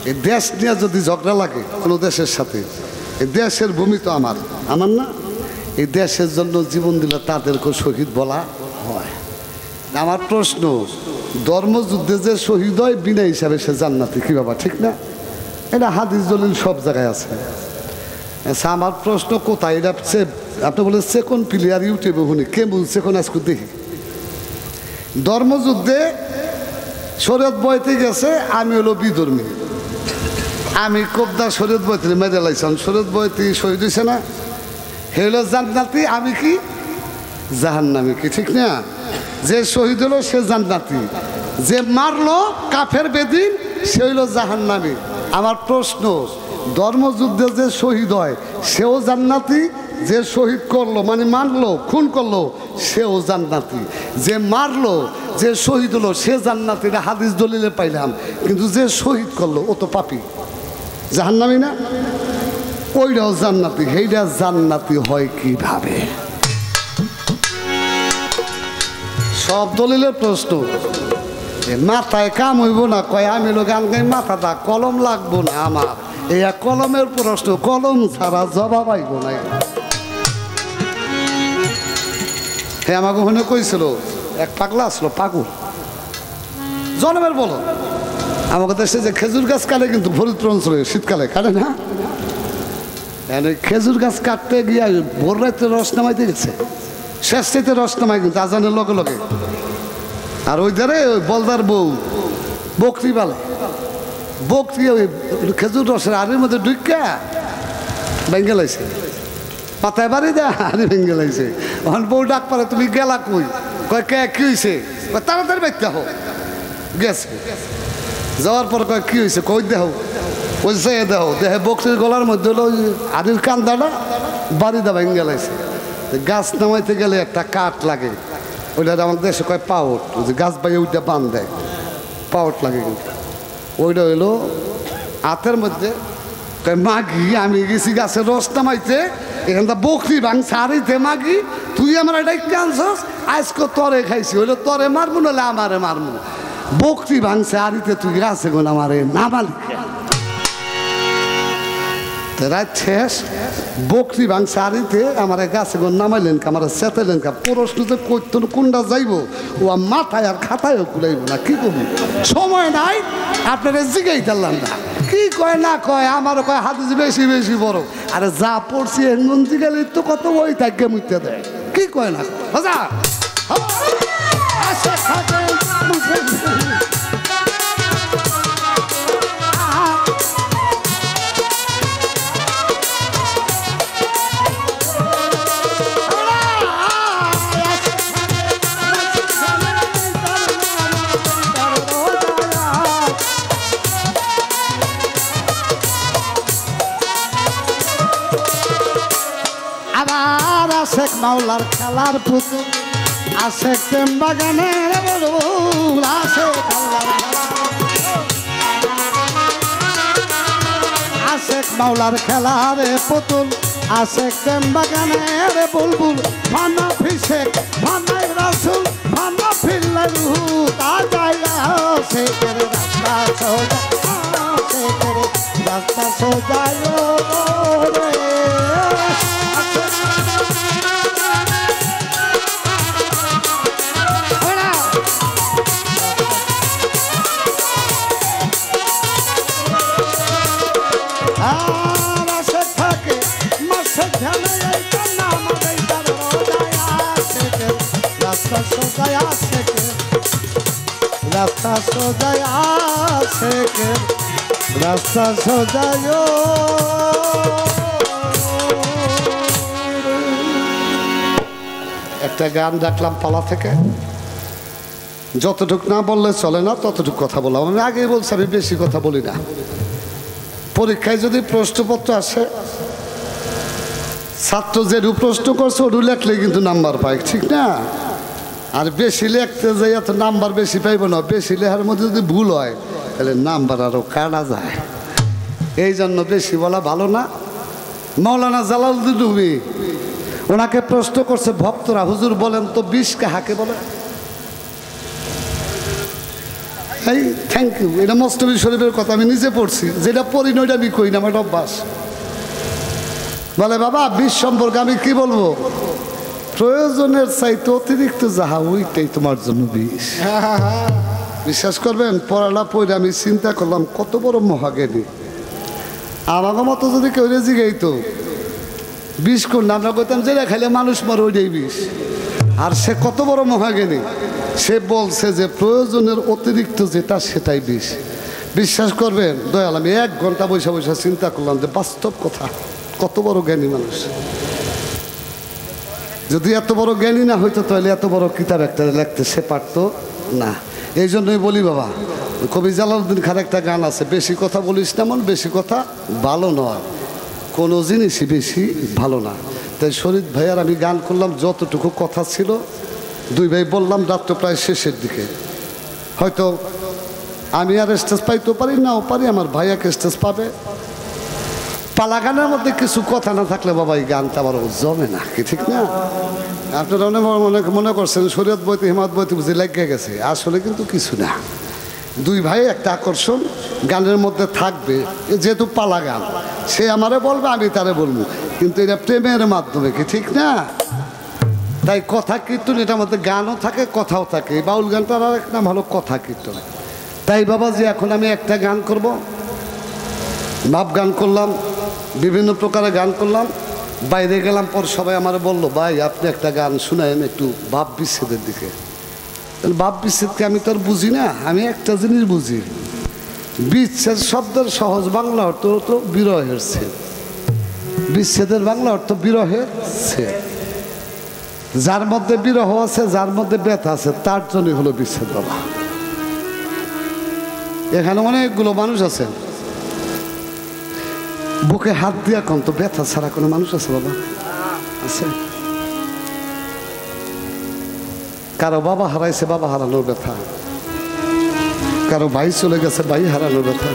এই দেশ নিয়ে যদি ঝগড়া লাগে কোনো দেশের সাথে, এই দেশের ভূমি তো আমার না? এই দেশের জন্য জীবন দিলে তাদেরকে শহীদ বলা হয়। আমার প্রশ্ন, ধর্মযুদ্ধে যে শহীদ হয় বিনা হিসাবে সে জান্নাতি, কি বাবা ঠিক না? এটা হাদিস দলিল সব জায়গায় আছে। আচ্ছা, আমার প্রশ্ন কোথায়? এটা আপনি বলে সেকন্ড প্লেয়ার ইউটিউবে শুনি, কে বলছে কোন আজকে দেখি। ধর্মযুদ্ধে শরীয়ত বইতে গেছে, আমি হলো বিধর্মী, আমি কোবদা শরীয়ত বইতে মেরে লাইছিলাম, শরীয়ত বইতে শহীদ হয়েছে না, হলো জান্নাতি, আমি কি জাহান্নামী, কি ঠিক না? যে শহীদ হলো সে জান্নাতি, যে মারলো কাফের বেদিন সে হইলো জাহান্নামী। আমার প্রশ্ন, ধর্মযুদ্ধে যে শহীদ হয় সেও জান্নাতি, যে শহীদ করলো মানে মারলো খুন করলো সেও জান্নাতি, যে মারলো যে শহীদ হলো সে জান্নাতি, এটা হাদিস দলিলে পাইলাম। কিন্তু যে শহীদ করলো ও তো পাপী, জাহান্নামী না? ওইটাও জান্নাতি, সেইটা জান্নাতি হয় কিভাবে? সব দলিলের প্রশ্ন। মাথায় কাম হইব না, কয় আমি লোক গান গাই, মাথাটা কলম লাগবো না আমার, এই কলমের প্রশ্ন, কলম ছাড়া জবাব আইব না। হ্যাঁ, আমাকে ওখানে কইছিল এক পাগলা আসলো, পাগল জনমের বলো, আমাকে দেশে যে খেজুর গাছ কাটে, কিন্তু ফরিদপুর অঞ্চলে শীতকালে কাটে না, খেজুর গাছ কাটতে গিয়ে ভোর রাত্রে রস নামাইতে গেছে, শেষ রাতে রস নামাই কিন্তু আজানের লগে লগে। আর ওই ধারে ওই বলদার বউ বকরি বালে, বকরি ওই খেজুর রসের আড়ির মধ্যে ঢুকা ভেঙ্গে লাইছে, মাথায় বাড়ি দেয় আড়ি ভেঙ্গে লাইছে। ওখান বউ ডাক পারে, তুমি গেলা কই? কয় কে, কি হয়েছে? তাড়াতাড়ি বাইতে হো। গেছে, যাওয়ার পর কয় কি হয়েছে? কই দেহ, ওই সে দেহ, দেহে বকরির গলার মধ্যে হলো ওই আড়ির কান্দাটা বাড়ি দা ভেঙ্গে লাইছে। গাছ নামাইতে গেলে একটা কাঠ লাগে, ওইটা আমার দেশে কয় পাউট, ওই যে গাছ বাইয়ে ওইটা বান দেয়, পাউট লাগে। কিন্তু ওইটা হইলো হাতের মধ্যে কয় মাগি, আমি গেছি গাছের রস নামাইতে, এখানটা বকরি ভাঙছে আড়িতে, মাগি তুই আমার ডাইকে আনছস, আজকে তরে খাইছি, হইলো তরে মারবো নাহলে আমারে মারবো। বকরি ভাঙছে আড়িতে, তুই গাছে গোন আমারে নামালি। রাত শেষ, বকরি ভাঙছে আড়িতে, আমার গাছে গোন নামাইলেন কা, আমার চেতাইলেন কা। প্রশ্ন যে কইতন কোনটা যাইব, ও মাথায় আর খাতায়ও কুলাইব না, কি করবো? সময় নাই, আপনারা জিগাই দিলাম না, কি কয় না কয়, আমারও কয় হাদিস বেশি বেশি বড়। আরে যা পড়ছি এমন জিগালে তো কত ওই তাকে মুইতে দেয়, কি কয় না হাজা আশেক মাওলার খেলার পুতুল, আশেক প্রেম বাগানের বুলবুল, আশেক আশেক মাওলার খেলার পুতুল, আশেক প্রেম বাগানের বুলবুল। ফানা ফিসেক ফানাই রাসুল, ফানা ফিরলে রুহু তা যাইয়া, শেখের রাস্তা সোজা, শেখের রাস্তা সোজায় রে। রাস্তা সোজায় আশেকে, রাস্তা সোজায়। একটা গান ডাকলাম পালা থেকে, যতটুক না বললে চলে না ততটুক কথা বললাম। আমি আগেই বলছি আমি বেশি কথা বলি না, পরীক্ষায় যদি প্রশ্নপত্র আসে, ছাত্র যেটু প্রশ্ন করছে ওটু লেখলে কিন্তু নাম্বার পায়, ঠিক না? আর বেশি লিখতে যাই এত নাম্বার বেশি পাইব না, বেশি লেখার মধ্যে যদি ভুল হয় তাহলে নাম্বার আরও কাটা যায়। এই জন্য বেশি বলা ভালো না। মৌলানা জালালউদ্দিন রুমি, ওনাকে প্রশ্ন করছে ভক্তরা, হুজুর বলেন তো 20 কাহাকে বলে? এই থ্যাংক ইউ, এটা মস্তবী শরীফের কথা, আমি নিজে পড়ছি, যেটা পড়ি না ওইটা আমি কই না, আমার অভ্যাস। বলে বাবা 20 সম্পর্কে আমি কি বলবো? প্রয়োজনের চাইতে অতিরিক্ত যাহা ওইটাই তোমার জন্য 20। বিশ্বাস করবেন, পড়ালা পড়ে আমি চিন্তা করলাম কত বড় মহাজ্ঞানী। আমাকে মতো যদি কেউ জিগাইতো 20 কোন, আমরা কইতাম যেটা খাইলে মানুষ মরে ওইটাই 20। আর সে কত বড় মহাজ্ঞানী, সে বলছে যে প্রয়োজনের অতিরিক্ত যেটা সেটাই 20। বিশ্বাস করবেন দয়াল, আমি 1 ঘন্টা বসে বসে চিন্তা করলাম যে বাস্তব কথা, কত বড় জ্ঞানী মানুষ। যদি এত বড় জ্ঞানী না হইতো তাহলে এত বড় কিতাব একটা লিখতে সে পারতো না। এই জন্যই বলি বাবা, কবি জালালউদ্দিন খান একটা গান আছে, বেশি কথা বলিস না মন, বেশি কথা ভালো নয়, কোনো জিনিসই বেশি ভালো না। তাই শরীফ ভাইয়ার আমি গান করলাম, যতটুকু কথা ছিল 2 ভাই বললাম, রাত্র প্রায় শেষের দিকে। হয়তো আমি আর স্টেজ পাইতেও পারি, নাও পারি, আমার ভাইয়াকে স্টেজ পাবে। পালা গানের মধ্যে কিছু কথা না থাকলে বাবা এই গানটা আবার জমে না, কি ঠিক না? আপনারা অনেক মনে করছেন শরীয়ত বইতে হিমাত বইতে বুঝে লাগিয়ে গেছে, আসলে কিন্তু কিছু না। 2 ভাই একটা আকর্ষণ গানের মধ্যে থাকবে, যেহেতু পালা গান, সে আমারে বলবে আমি তারে বলবো, কিন্তু এটা প্রেমের মাধ্যমে, কি ঠিক না? তাই কথা কীর্তন, এটার মধ্যে গানও থাকে কথাও থাকে। বাউল গানটার আর এক নাম হলো কথা কীর্তন। তাই বাবা যে এখন আমি একটা গান করব, ভাব গান করলাম, বিভিন্ন প্রকারের গান করলাম, বাইরে গেলাম, পর সবাই আমার বললো ভাই আপনি একটা গান শুনায়েন একটু ভাব বিচ্ছেদের দিকে। ভাব বিচ্ছেদকে আমি তো আর বুঝি না, আমি একটা জিনিস বুঝি, বিচ্ছেদ শব্দের সহজ বাংলা অর্থ তো বিরহের ছেদ, বিচ্ছেদের বাংলা অর্থ বিরহের ছেদ। যার মধ্যে বিরহ আছে, যার মধ্যে ব্যথা আছে, তার জন্যই হলো বিচ্ছেদ বাবা। এখানে অনেকগুলো মানুষ আছেন, বুকে হাত দিয়া কম তো ব্যথা ছাড়া কোনো মানুষ আছে বাবা? আছে? কারো বাবা হারাইছে, বাবা হারানোর ব্যথা, কারো ভাই চলে গেছে, ভাই হারানোর ব্যথা,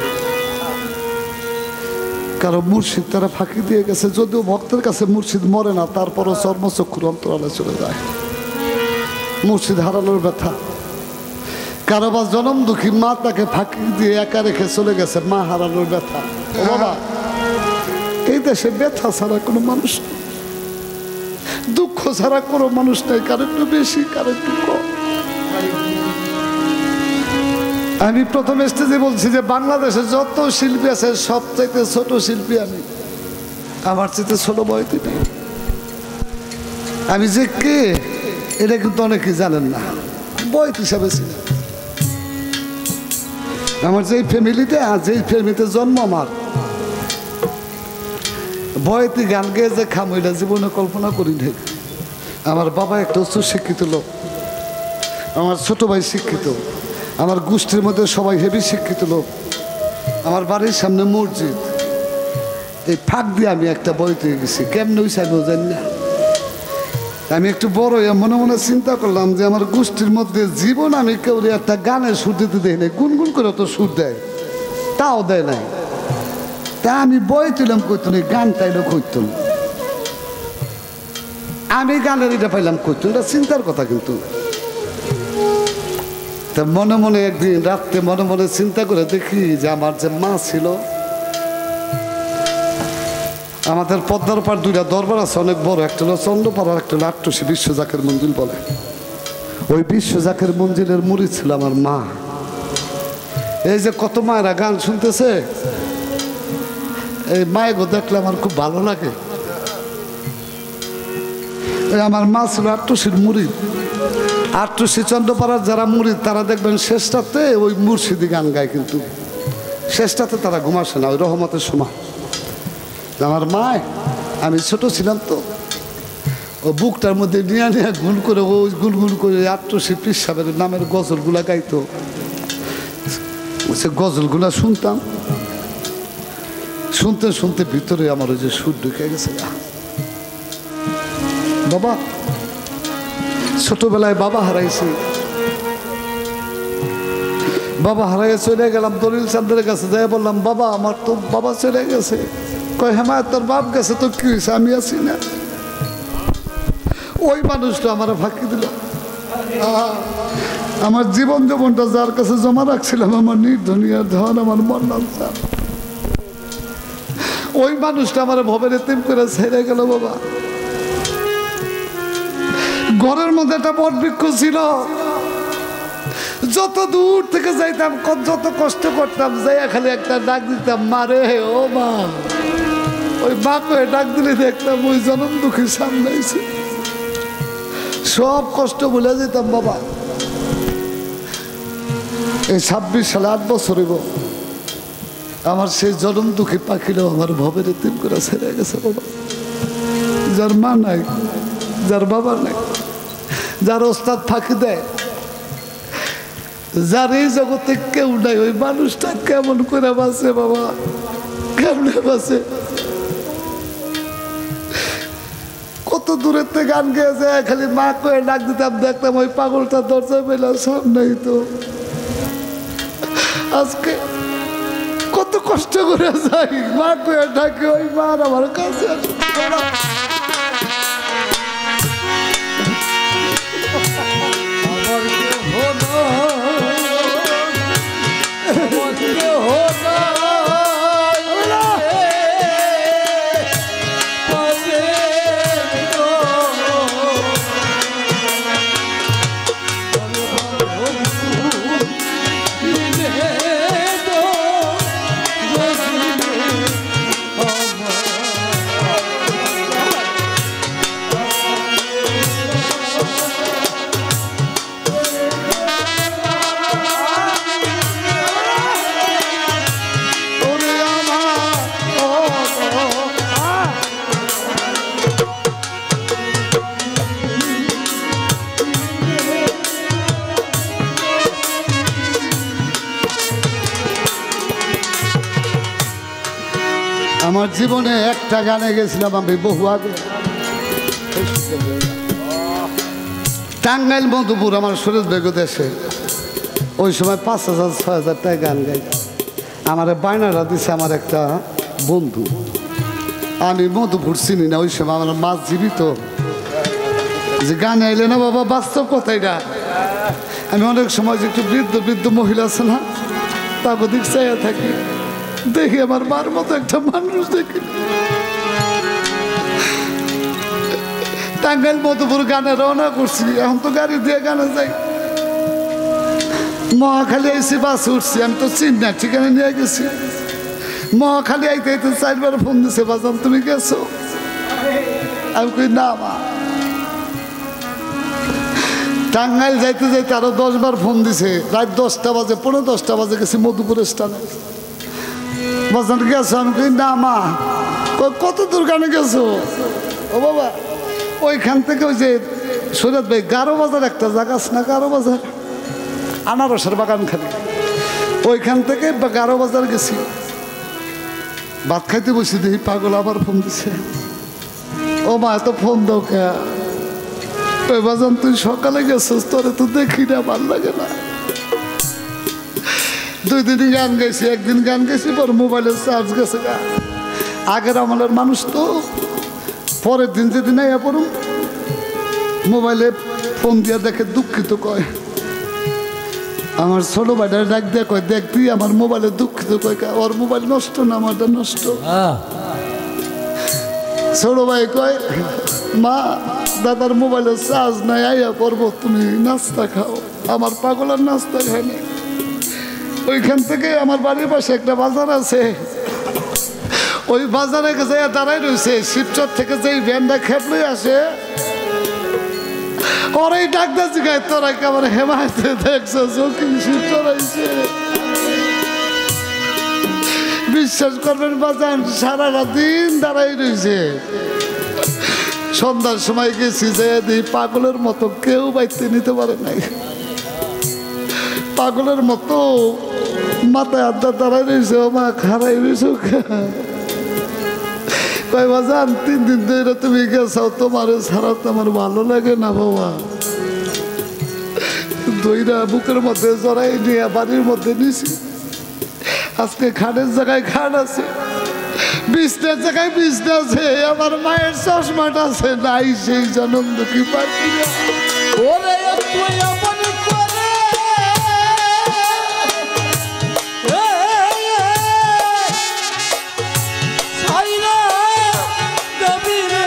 কারো মুর্শিদ তারা ফাঁকি দিয়ে গেছে, যদিও ভক্তের কাছে মুর্শিদ মরে না, তারপরও চর্মচক্ষুর অন্তরালে চলে যায়, মুর্শিদ হারানোর ব্যথা। কারো বা জনম দুঃখী মা তাকে ফাঁকি দিয়ে একা রেখে চলে গেছে, মা হারানোর ব্যথা। ও বাবা, এই দেশে ব্যথা ছাড়া কোনো মানুষ নেই, দুঃখ ছাড়া কোনো মানুষ নেই, কারো একটু বেশি কারো একটু কম। আমি প্রথম স্টেজে বলছি যে বাংলাদেশে যত শিল্পী আছে সবচাইতে ছোট শিল্পী আমি, আমার চাইতে ছোট বয়স নেই। আমি যে কে এটা কিন্তু অনেকেই জানেন না, বয়স হিসাবে ছিল আমার যেই ফ্যামিলিতে, আর যেই ফ্যামিলিতে জন্ম আমার, বয়তি গান গেয়ে যে খামইলা জীবনে কল্পনা করি নাই। আমার বাবা একটা উচ্চ শিক্ষিত লোক, আমার ছোট ভাই শিক্ষিত, আমার গোষ্ঠীর মধ্যে সবাই হেভি শিক্ষিত লোক, আমার বাড়ির সামনে মসজিদ, এই ফাঁক দিয়ে আমি একটা বইতে গেছি, কেমনে হয়েছে আমিও জানি না। আমি একটু বড় মনে মনে চিন্তা করলাম যে আমার গোষ্ঠীর মধ্যে জীবন আমি কেউ একটা গানের সুর দিতে দেয় নাই, গুনগুন করে তো সুর দেয়, তাও দেয় নাই। তা আমি বই তুলাম কইতো না, গান তাইলে কইতো না, আমি গানের এটা পাইলাম কইতো, এটা চিন্তার কথা। কিন্তু তা মনে মনে একদিন রাত্রে মনে মনে চিন্তা করে দেখি যে আমার যে মা ছিল, আমাদের পদ্মার পাড় 2টা দরবার আছে অনেক বড়, একটা হলো চন্দ্রপাড়া, একটা হলো আট্টসী বিশ্বজাকের মঞ্জিল বলে। ওই বিশ্বজাকের মঞ্জিলের মুরিদ ছিল আমার মা। এই যে কত মায়েরা গান শুনতেছে, এই মায়েগো দেখলে আমার খুব ভালো লাগে। আমার মা ছিল আট্টসীর মুরিদ, আট্টসী চন্দ্রপাড়ার যারা মুরিদ তারা দেখবেন শেষটাতে ওই মুর্শিদি গান গায়, কিন্তু শেষটাতে তারা ঘুমাসে না, ওই রহমতের সময়। আমার মায়, আমি ছোট ছিলাম তো, ও বুকটার মধ্যে নিয়ে নিয়ে গুন করে, ওই গুনগুন করে আট্টসী পীর সাহেবের নামের গজলগুলা গাইতো, সে গজলগুলা শুনতাম। শুনতে শুনতে ভিতরে আমার ওই যে সুর ঢুকে গেছে। বাবা, ছোটবেলায় বাবা হারাইছি, বাবা হারাইয়া চলে গেলাম দলিল চাঁদের কাছে, যাই বললাম বাবা আমার তো বাবা চলে গেছে। কয় হেমায় তোর বাপ গেছে, তো কি হয়েছে, আমি আছি না। ওই মানুষটা আমার ফাঁকি দিল। আমার জীবন জীবনটা যার কাছে জমা রাখছিলাম, আমার নির্ধনিয়ার ধন, আমার মন্নাল চাপ, ওই মানুষটা আমার ভবের এতিম করে ছেড়ে গেল। বাবা, ঘরের মধ্যে একটা বট বৃক্ষ ছিল, যত দূর থেকে যাইতাম, যত কষ্ট করতাম, যাইয়া খালি একটা ডাক দিতাম, মারে ও মা। ওই বাপে ডাক দিলে দেখতাম ওই জনম দুঃখী সামলাইছে, সব কষ্ট ভুলে যেতাম। বাবা, এই 26 সালে 8 বছর হইব, আমার সেই জনম দুঃখী পাখিটাও আমার ভবের এতিম করে ছেড়ে গেছে। বাবা, যার মা নাই, যার বাবা নাই, যার ওস্তাদ ফাঁকি দেয়, যার এই জগতে কেউ নাই, ওই মানুষটা কেমন করে বাঁচে বাবা, কেমনে বাঁচে? কত দূরের থেকে গান গেয়েছে, খালি মা কয়ে ডাক দিতাম, দেখতাম ওই পাগলটা দরজা পেলাম সামনেই। তো আজকে কত কষ্ট করে যাই, মা কয়ে ডাকে, ওই মার আমার কাছে আমার জীবনে একটা গানে গেছিলাম আমি বহু আগে, টাঙ্গাইল মধুপুর, আমার সুরেশ বেগু দেশে। ওই সময় 5,000 6,000 টাকা গান গাই। আমার বায়নাটা দিছে আমার একটা বন্ধু, আমি মধুপুর চিনি না ওই সময়, আমার মাছ জীবিত, যে গান আইলে না বাবা বাস্তব কথাই না। আমি অনেক সময় যে একটু বৃদ্ধ বৃদ্ধ মহিলা আছে না, তাকে দিক চাইয়া থাকি, দেখি আমার মার মতো একটা মানুষ দেখি। টাঙ্গাইল মধুপুর গানে রওনা করছি, এখন তো গাড়ি দিয়ে গানে যাই। মহাখালী আইসি, বাস উঠছি, আমি তো চিনি না, ঠিকানা নিয়ে গেছি। মহাখালী আইতে আইতে 4বার ফোন দিছে, বাজান তুমি গেছো? আমি কই না মা। টাঙ্গাইল যাইতে যাইতে আরো 10 বার ফোন দিছে, রাত 10টা বাজে, 10:15 বাজে গেছি মধুপুর স্থানে। বাজান গেছো? আমি কই না মা। কত দূর গানে গেছো? ও বাবা, ওইখান থেকে ওই যে সুরত ভাই 11 বাজার একটা জায়গা আছে না, 11 বাজার, আনারসের বাগান খালি, ওইখান থেকে 11 বাজার গেছি। ভাত খাইতে বসে দেখি পাগল আবার ফোন দিছে, ও মা এত ফোন দাও কে? ওই বাজান তুই সকালে গেছিস, তোরে তো দেখি না, ভাল লাগে না। 2 দিনই গান গাইছি, একদিন গান গাইছি, পর মোবাইলের চার্জ গেছে গা। আগের আমলের মানুষ তো, পরের দিন যেদিন আইয়া পড়ুন মোবাইলে ফোন দিয়া দেখে দুঃখিত কয়। আমার ছোট ভাইটার ডাক দিয়ে কয়, দেখ তুই আমার মোবাইলে দুঃখিত কয়, ওর মোবাইল নষ্ট না আমারটা নষ্ট। ছোট ভাই কয়, মা দাদার মোবাইলে চার্জ নাই, আইয়া পড়বো, তুমি নাস্তা খাও। আমার পাগলার নাস্তা খায় না। ওইখান থেকে আমার বাড়ির পাশে একটা বাজার আছে, ওই বাজারে গেছে দাঁড়াই রয়েছে, শিবচর থেকে যেই ভ্যানটা খেপলে আসে, ওরাই ডাকতে জিগায়, তোরা কেমন হেমায়তে দেখছো চৌকি শিবচর আইছে। বিশ্বাস করবেন বাজান, সারাটা দিন দাঁড়াই রয়েছে। সন্ধ্যার সময় গেছি, যে পাগলের মতো কেউ বাইতে নিতে পারে নাই, পাগলের মতো মাথায় আড্ডা দাঁড়াই রয়েছে। ও মা খারাই রয়েছে, কই বাজান 3 দিন ধরে তুমি গেছাও, তোমার ছাড়া তো আমার ভালো লাগে না বাবা। দইরা বুকের মধ্যে জড়াই নিয়ে বাড়ির মধ্যে নিছি। আজকে খাটের জায়গায় খাট আছে, বিছনার জায়গায় বিছনা আছে, আমার মায়ের চশমাটা আছে নাই, সেই জনম দুঃখী পাচ্ছি না। ওরে তুই এমন করে ছাইরা দেবি রে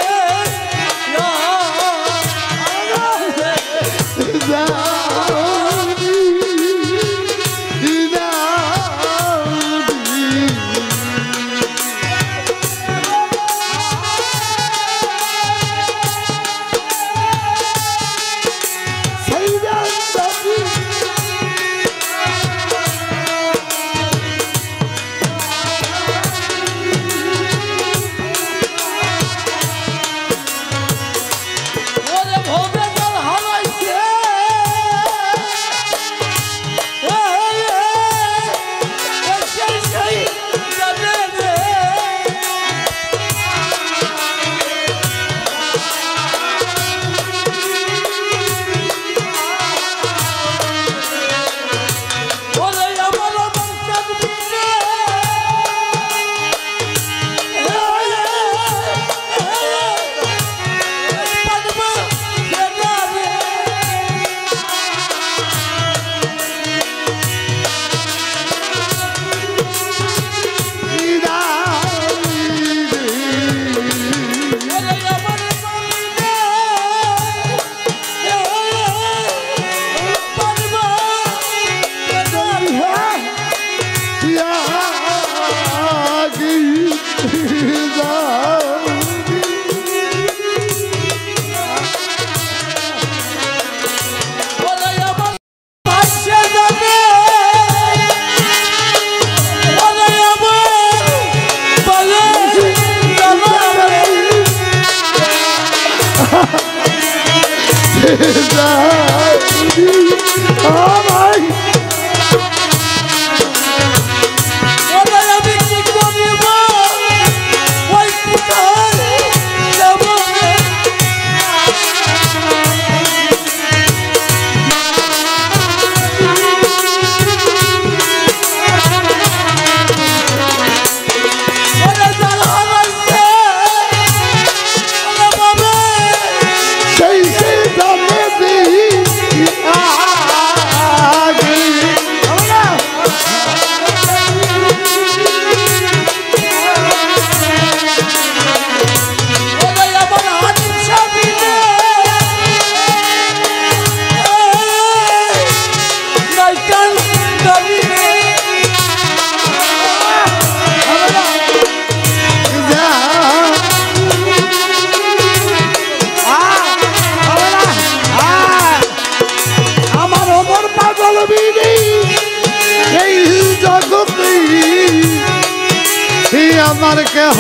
আমার কেহ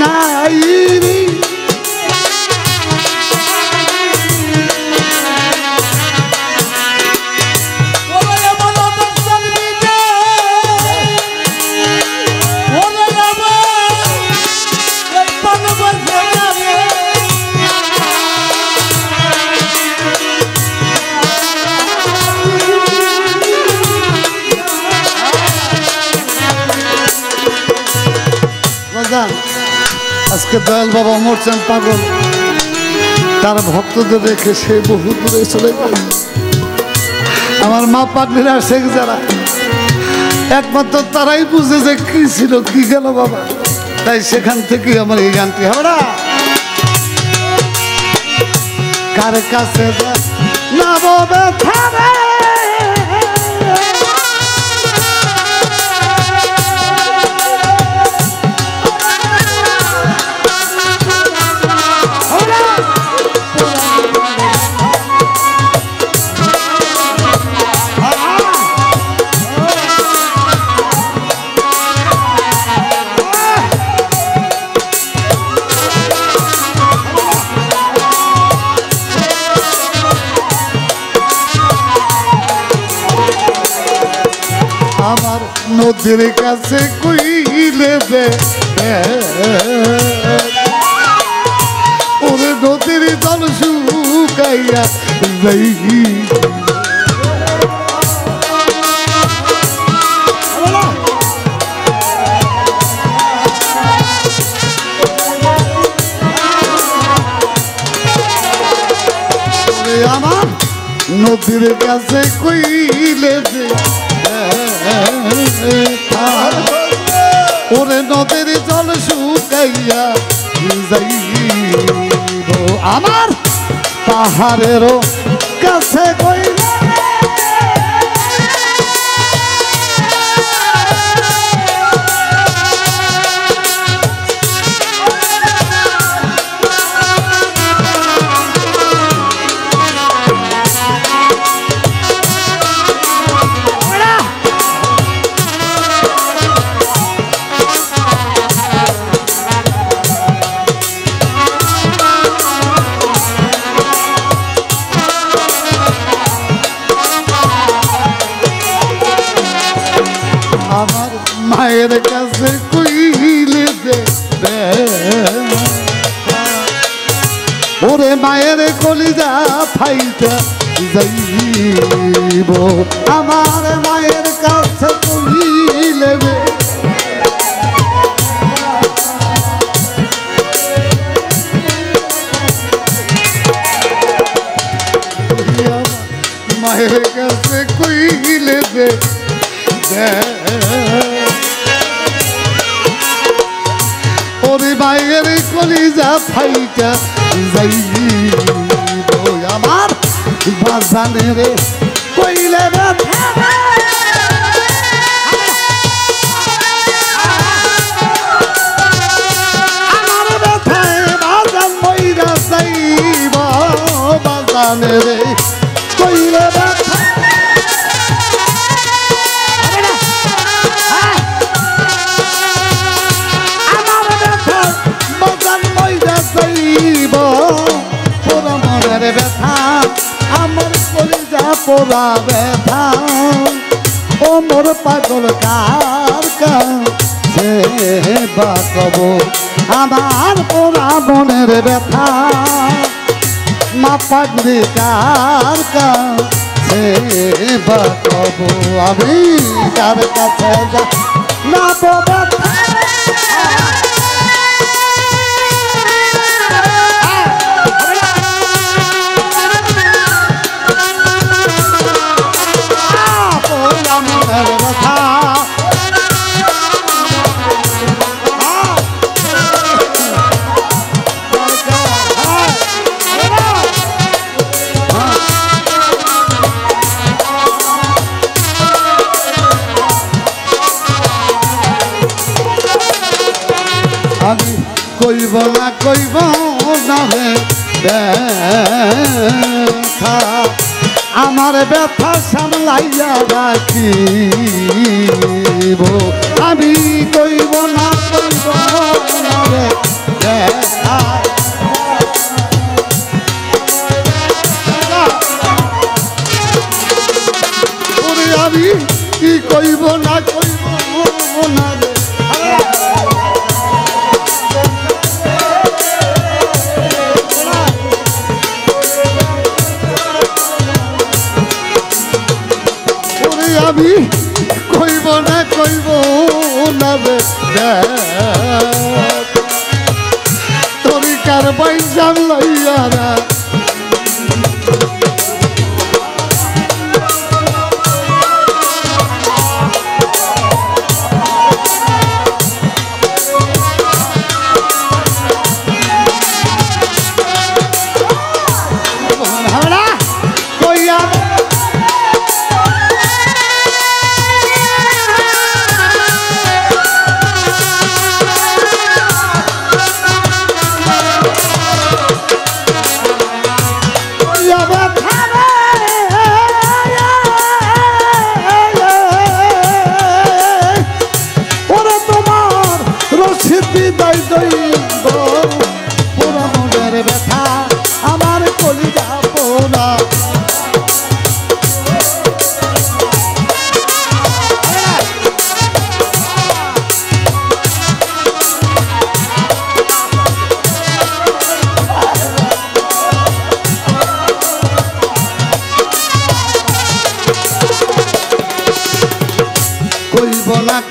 নাই আজকে দয়াল বাবা মরছেন পাগল, তার ভক্তদের রেখে সে বহু দূরে চলে গেল। আমার মা পাগলিরা শেখ যারা একমাত্র তারাই বুঝে যে কি ছিল কি গেল বাবা, তাই সেখান থেকে আমার এই গানটি হাওড়া কার কাছে না বাবা থারে নদীর কাছে কইলে ওরে নদীর জল শুকাইয়া যাই আমার নদীর কাছে কইলে যে ওরে নদীর জল শুকাইয়া যাইব আমার পাহাড়েরও কাছে কইলে আমার মায়ের কাছে কইলে যে ওরে মায়ের কলিজা ফাইটা যাইব আমার মায়ের কাছে কইলে মায়ের কাছে কইলে যে ওরে মায়ের কলিজা ফাইটা যাইব আমার বাজানে রে কইলে ব্যথা আমার ব্যথায় বাজান মইরা যাইব বাজানে রে কইলে ব্যথা ব্যথা আমার কলিজা পোড়া ব্যথা ও মোর পাগল কার কাছে বা কব আমার পোড়া মনের ব্যথা মা পাগলি কার কাছে বা কব আমি কার কাছে যা না ব্যথা আমি কইব না রে ব্যথা আমার ব্যথা সামলাইয়া রাখিব আমি কইব না রে ব্যথা ওরে আমি কি কইব না রে আমি কইব না রে তরিকার বাইজান লইয়ারা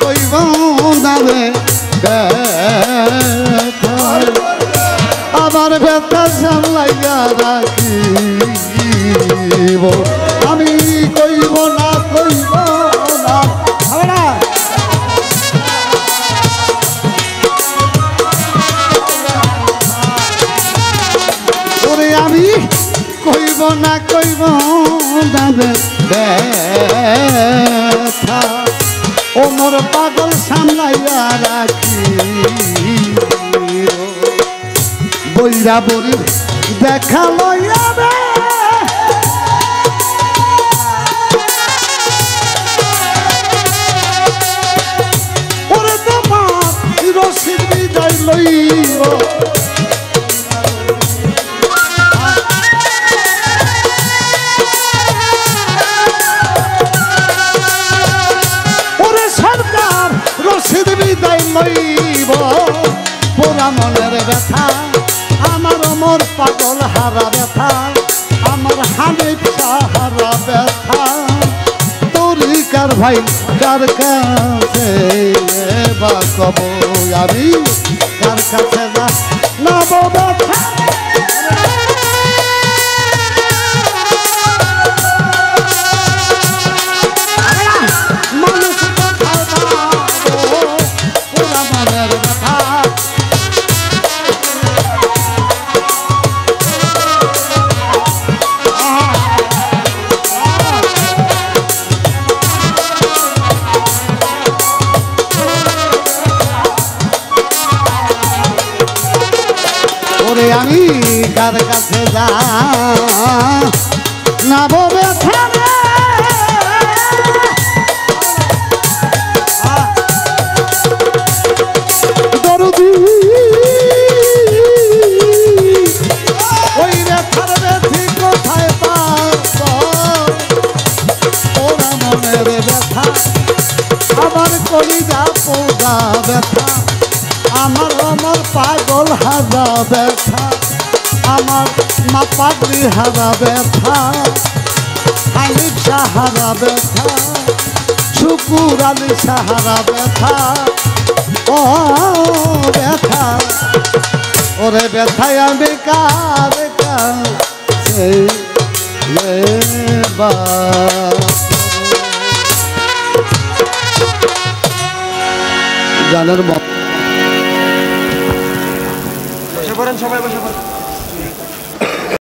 কইব না রে ব্যথা আমার ব্যথা সামলাইয়া রাখিব আমি কইব না হবে না ওরে আমি কইব না ব্যথা ও মোর পাগল সামলাইয়া রাখি বইরা বলি দেখা লইয়া রে ওরে তোমার রসিদ বিদায় লইব লইব পোড়া মনের ব্যথা আমার মোর পাগল হারা ব্যথা আমার হানিফ হারা ব্যথা তরিকার ভাই কার কাছে বা কব আমি কার কাছে নব ব্যথা আমি কার কাছে যা না ব্যথা দরদি ওই ব্যথার ব্যথি কোথায় পাব ওরা মনের ব্যথা আমার কলিজা পোড়া ব্যথা আমার আমার পাগল হারা ব্যথা আমার মা পাগলি হারা ব্যথা হানিফ সাহারা ব্যথা শুকুর আলী সাহারা ব্যথা ও ব্যথা ওরে ব্যথায় আমি কার কাছে জানার বসে পড়েন সবাই বসে পড়েন